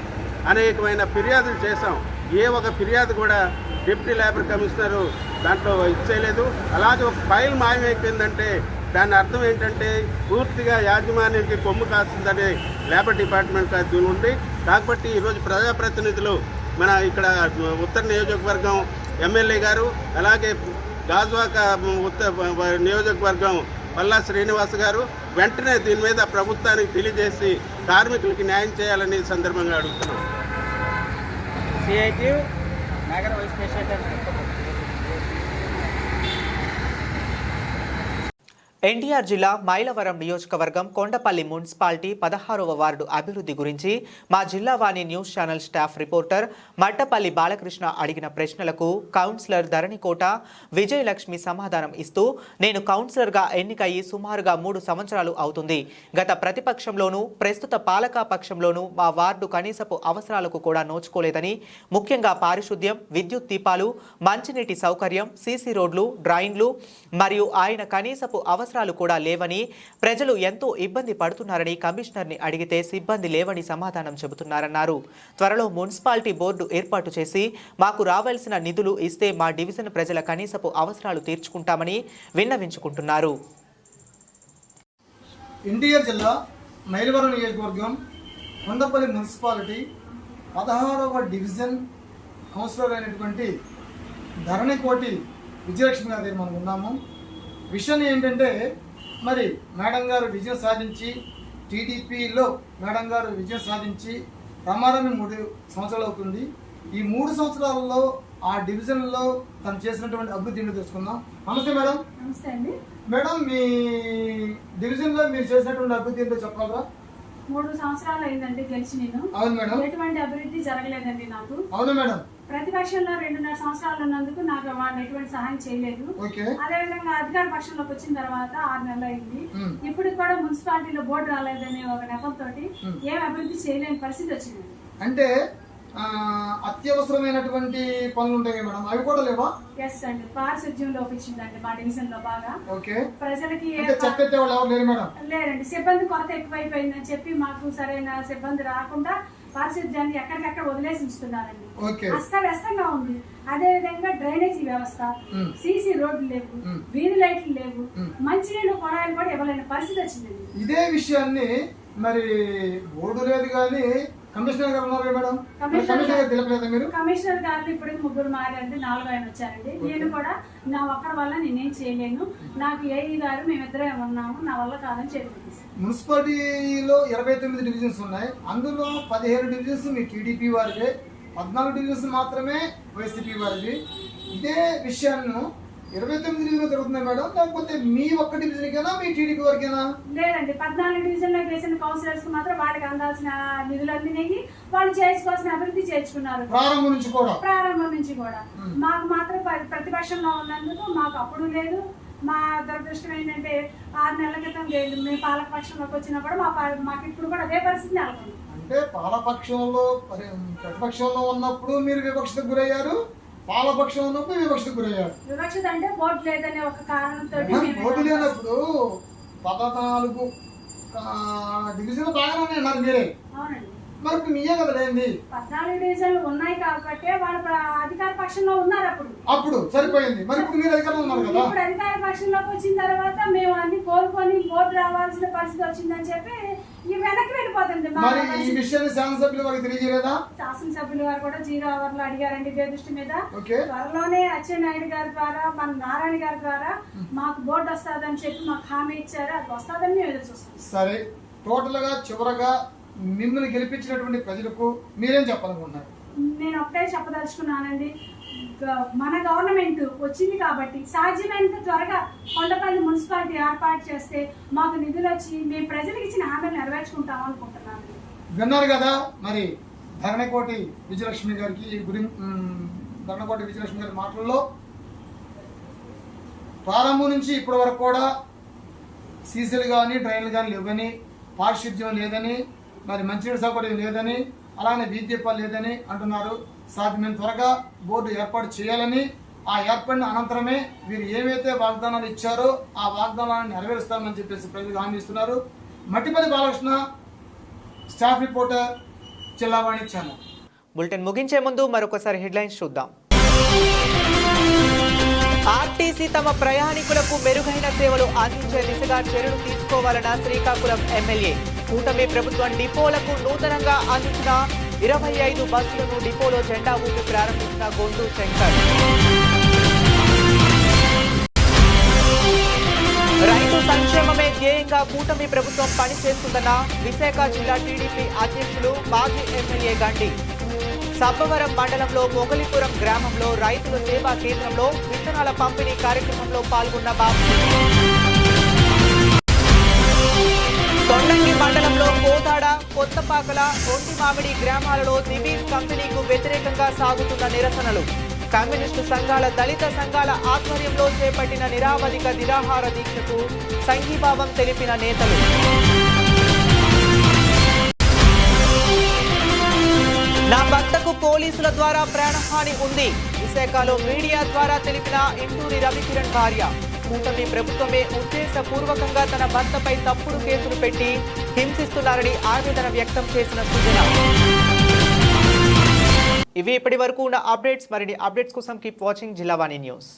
అనేకమైన ఫిర్యాదులు చేశాం. ఏ ఒక ఫిర్యాదు కూడా డిప్యూటీ లేబర్ కమిషనరు దాంట్లో ఇచ్చేయలేదు. అలాగే ఒక ఫైల్ మాయమైపోయిందంటే దాని అర్థం ఏంటంటే పూర్తిగా యాజమాన్యానికి కొమ్ము కాస్తుందని లేబర్ డిపార్ట్మెంట్ ఉంది. కాబట్టి ఈరోజు ప్రజాప్రతినిధులు మన ఇక్కడ ఉత్తర నియోజకవర్గం ఎమ్మెల్యే గారు, అలాగే గాజువాక నియోజకవర్గం పల్లా శ్రీనివాస్ గారు వెంటనే దీని మీద ప్రభుత్వానికి తెలియజేసి కార్మికులకి న్యాయం చేయాలని సందర్భంగా అడుగుతున్నాం. ఎన్టీఆర్ జిల్లా మైలవరం నియోజకవర్గం కొండపల్లి మున్సిపాలిటీ 16వ వార్డు అభివృద్ధి గురించి మా Zilla Vani news channel staff reporter Mattapalli Balakrishna అడిగిన ప్రశ్నలకు కౌన్సిలర్ ధరణికోట విజయలక్ష్మి సమాధానం ఇస్తూ, నేను కౌన్సిలర్గా ఎన్నికయ్యి సుమారుగా 3 సంవత్సరాలు అవుతుంది. గత ప్రతిపక్షంలోనూ ప్రస్తుత పాలకా పక్షంలోనూ మా వార్డు కనీసపు అవసరాలకు కూడా నోచుకోలేదని, ముఖ్యంగా పారిశుద్ధ్యం, విద్యుత్ దీపాలు, మంచినీటి సౌకర్యం, సీసీ రోడ్లు, డ్రైన్లు మరియు ఆయన కనీసపు అవసరాలు కూడా లేవని, ప్రజలు ఎంతో ఇబ్బంది పడుతున్నారని కమిషనర్ని అడిగితే సిబ్బంది లేవని సమాధానం చెబుతున్నారన్నారు. త్వరలో మున్సిపాలిటీ బోర్డు ఏర్పాటు చేసి మాకు రావాల్సిన నిధులు ఇస్తే మా డివిజన్ ప్రజల కనీసపు అవసరాలు తీర్చుకుంటామని విన్నవించుకుంటున్నారు. ఎన్టీఆర్ జిల్లా మైలవరం నియోజకవర్గం కొండపల్లి మున్సిపాలిటీ 16వ డివిజన్ కౌన్సిలర్ అయినటువంటి ధరణికోటి విజయలక్ష్మి గారి దగ్గర మనం ఉన్నాము. విషయం ఏంటంటే, మరి మేడం గారు విజయం సాధించి టీడీపీలో మేడం గారు విజయం సాధించి ప్రమాదమే 3 సంవత్సరాలు అవుతుంది. ఈ 3 సంవత్సరాలలో ఆ డివిజన్లో తను చేసినటువంటి అభివృద్ధి ఏంటో తెలుసుకుందాం. నమస్తే మేడం. నమస్తే అండి. మేడం, మీ డివిజన్లో మీరు చేసినటువంటి అభివృద్ధి ఏంటో చెప్పగలరా? 3 సంవత్సరాలు అయిందండి గెలిచి నేను. అవును మేడం. ఎటువంటి అభివృద్ధి జరగలేదండి నాకు. అవును మేడం. ప్రతిపక్షంలో 2.5 సంవత్సరాలు ఉన్నందుకు నాకు వాళ్ళు ఎటువంటి సహాయం చేయలేదు. అదేవిధంగా అధికార పక్షంలోకి వచ్చిన తర్వాత 6 నెలలు అయింది. ఇప్పుడు కూడా మున్సిపాలిటీలో బోర్డు రాలేదని ఒక నెపంతో ఏం అభివృద్ధి చేయలేని పరిస్థితి వచ్చింది. అంటే అత్యవసరమైనటువంటి పనులు ఉంటాయి మేడం, అవి కూడా లేవా? ఎస్ అండి, పారిశుద్ధ్యం లోపించిందండి మా డివిజన్ లో బాగా. ప్రజలకి లేరండి, సిబ్బంది కొరత ఎక్కువైపోయిందని చెప్పి మాకు సరైన సిబ్బంది రాకుండా పారిశుద్ధ్యాన్ని ఎక్కడికక్కడ వదిలేసి ఉంచుతున్నారండి. అస్తవ్యస్తంగా ఉంది. అదే విధంగా డ్రైనేజీ వ్యవస్థ, సీసీ రోడ్లు లేవు, వీధి లైట్లు లేవు, మంచినీళ్ళు కొడాయిలు కూడా ఇవ్వలేని పరిస్థితి వచ్చిందండి. ఇదే విషయాన్ని మరి బోర్డు లేదు కానీ కమిషనర్ గారు ఉన్నారు మేడం, కమిషనర్ గారు ఇప్పుడు 3 మారండి, 4 ఆయన వచ్చారండి. నేను కూడా నా ఒక్కరి వల్ల నేనేం చేయలేను, నాకు ఏఈ గారు మేమిద్దరే ఉన్నాము, నా వల్ల కాదని చెప్పి. మున్సిపాలిటీలో 29 డివిజన్స్ ఉన్నాయి. అందులో 15 డివిజన్స్ మీ టీడీపీ వారిదే, 14 డివిజన్స్ మాత్రమే వైసీపీ వారిది. ఇదే విషయాన్ని 29 డివిజన్ జరుగుతున్నాయి మేడం, లేకపోతే మీ ఒక్క డివిజన్ కేనా మీ టీడీపీ వరకేనా? లేదండి, 14 డివిజన్ లో వేసిన కౌన్సిలర్స్ మాత్రం వాళ్ళకి అందాల్సిన నిధులు అందినాయి, వాళ్ళు చేసుకోవాల్సిన అభివృద్ధి చేర్చుకున్నారు ప్రారంభం నుంచి కూడా. మాకు మాత్రం ప్రతిపక్షంలో ఉన్నందుకు మాకు అప్పుడు లేదు. మా దురదృష్టం ఏంటంటే 6 నెలల క్రితం లేదు, మేము పాలకపక్షంలోకి వచ్చినా కూడా మాకు ఇప్పుడు కూడా అదే పరిస్థితి నెలకొంది. అంటే పాలపక్షంలో ప్రతిపక్షంలో ఉన్నప్పుడు మీరు వివక్షతకు గురయ్యారు, పాలపక్షం ఉన్నప్పుడు వివక్షతకు గురయ్యారు. వివక్షత అంటే బోర్డు లేదనే ఒక కారణంతో. బోర్డు లేనప్పుడు 14 డివిజన్లు బాగానే ఉన్నారు మీరే. అవునండి, మరి ఇప్పుడు మీయే కదా లేండి. 14 డివిజన్లు ఉన్నాయి కాబట్టి వాళ్ళు అధికార పక్షంలో ఉన్నారు. అప్పుడు సరిపోయింది. మరి ఇప్పుడు మీరు అధికారంలో ఉన్నారు కదా. ఇప్పుడు అధికార పక్షంలోకి వచ్చిన తర్వాత మేము అన్ని కోరుకొని బోర్డు రావాల్సిన పరిస్థితి వచ్చిందని చెప్పి ఈ వెనక్కి వెళ్ళిపోతుంది. మరి ఈ విషయాన్ని శాసనసభ్యులు వారికి తెలియజేయలేదా? శాసనసభ్యులు వారు కూడా 0 అవర్లు అడిగారండి ఇదే దృష్టి మీద. త్వరలోనే అచ్చెన్నాయుడు గారి ద్వారా, మన నారాయణ గారి ద్వారా మాకు బోర్డు వస్తుందని చెప్పి మాకు హామీ ఇచ్చారు. అది వస్తుందని మేము ఎదురు చూస్తాం. సరే, టోటల్ గా చివరగా మిమ్మల్ని గెలిపించినటువంటి ప్రజలకు మీరేం చెప్పాలనుకుంటున్నారు? నేను ఒకటే చెప్పదలుచుకున్నానండి, మన గవర్నమెంట్ వచ్చింది కాబట్టి సాధ్యమైనంత త్వరగా కొండపల్లి మున్సిపాలిటీ ఏర్పాటు చేస్తే మాకు నిధులు వచ్చి మేము ప్రజలకు ఇచ్చిన హామీలు నెరవేర్చుకుంటాం అనుకుంటున్నాను. విన్నారు కదా మరి ధరణికోటి విజయలక్ష్మి గారికి ధరణికోటి విజయలక్ష్మి గారి మాటల్లో ప్రారంభం నుంచి ఇప్పటి వరకు కూడా సీసీలు కానీ డ్రైన్లు కానీ లేవని, పారిశుద్ధ్యం లేదని, మరి మంచినీటి సౌకర్యం లేదని, అలానే విద్యుత్ లేదని అంటున్నారు. సాధ్యమైన త్వరగా బోర్డు ఏర్పాటు చేయాలని, ఆ ఏర్పడిన అనంతరమే వీరు ఏవైతే వాగ్దానాలు ఇచ్చారో ఆ వాగ్దానాలను నెరవేరుస్తామని చెప్పేసి ప్రజలు హామీ ఇస్తున్నారు. మట్టిపల్లి బాలకృష్ణ, స్టాఫ్ రిపోర్టర్, జిల్లా వాణి ఛానల్. బులెటిన్ ముగించే ముందు మరొకసారి హెడ్లైన్స్ చూద్దాం. ఆర్టీసీ తమ ప్రయాణికులకు మెరుగైన సేవలు అందించే దిశగా చర్యలు తీసుకోవాలన్న శ్రీకాకుళం ఎమ్మెల్యే. కూటమి ప్రభుత్వం డిపోలకు నూతనంగా అందించిన 25 బస్సులను డిపోలో జెండా ఊపి ప్రారంభించిన గొండు శంకర్. రైతు సంక్షేమమే ధ్యేయంగా కూటమి ప్రభుత్వం పనిచేస్తుందన్న విశాఖ జిల్లా టీడీపీ అధ్యక్షులు మాజీ ఎమ్మెల్యే గండి. సబ్బవరం మండలంలో మొగలిపురం గ్రామంలో రైతుల సేవా కేంద్రంలో విత్తనాల పంపిణీ కార్యక్రమంలో పాల్గొన్న బాబు. తొండంగి మండలంలో కోదాడ, కొత్తపాకల, ఒంటిమామిడి గ్రామాలలో దివీస్ కంపెనీకు వ్యతిరేకంగా సాగుతున్న నిరసనలు. కమ్యూనిస్టు సంఘాల, దళిత సంఘాల ఆధ్వర్యంలో చేపట్టిన నిరావధిక నిరాహార దీక్షకు సంఘీభావం తెలిపిన నేతలు. నా భర్తకు పోలీసుల ద్వారా ప్రాణహాని ఉంది. విశాఖలో మీడియా ద్వారా తెలిపిన ఇంటూరి రవికిరణ్ భార్య. కూటమి ప్రభుత్వమే ఉద్దేశపూర్వకంగా తన భర్తపై తప్పుడు కేసులు పెట్టి హింసిస్తున్నారని ఆవేదన వ్యక్తం చేసిన సూచన. ఇవి ఇప్పటి వరకు ఉన్న అప్డేట్స్. మరిన్ని అప్డేట్స్ కోసం కీప్ వాచింగ్ జిల్లావాణి న్యూస్.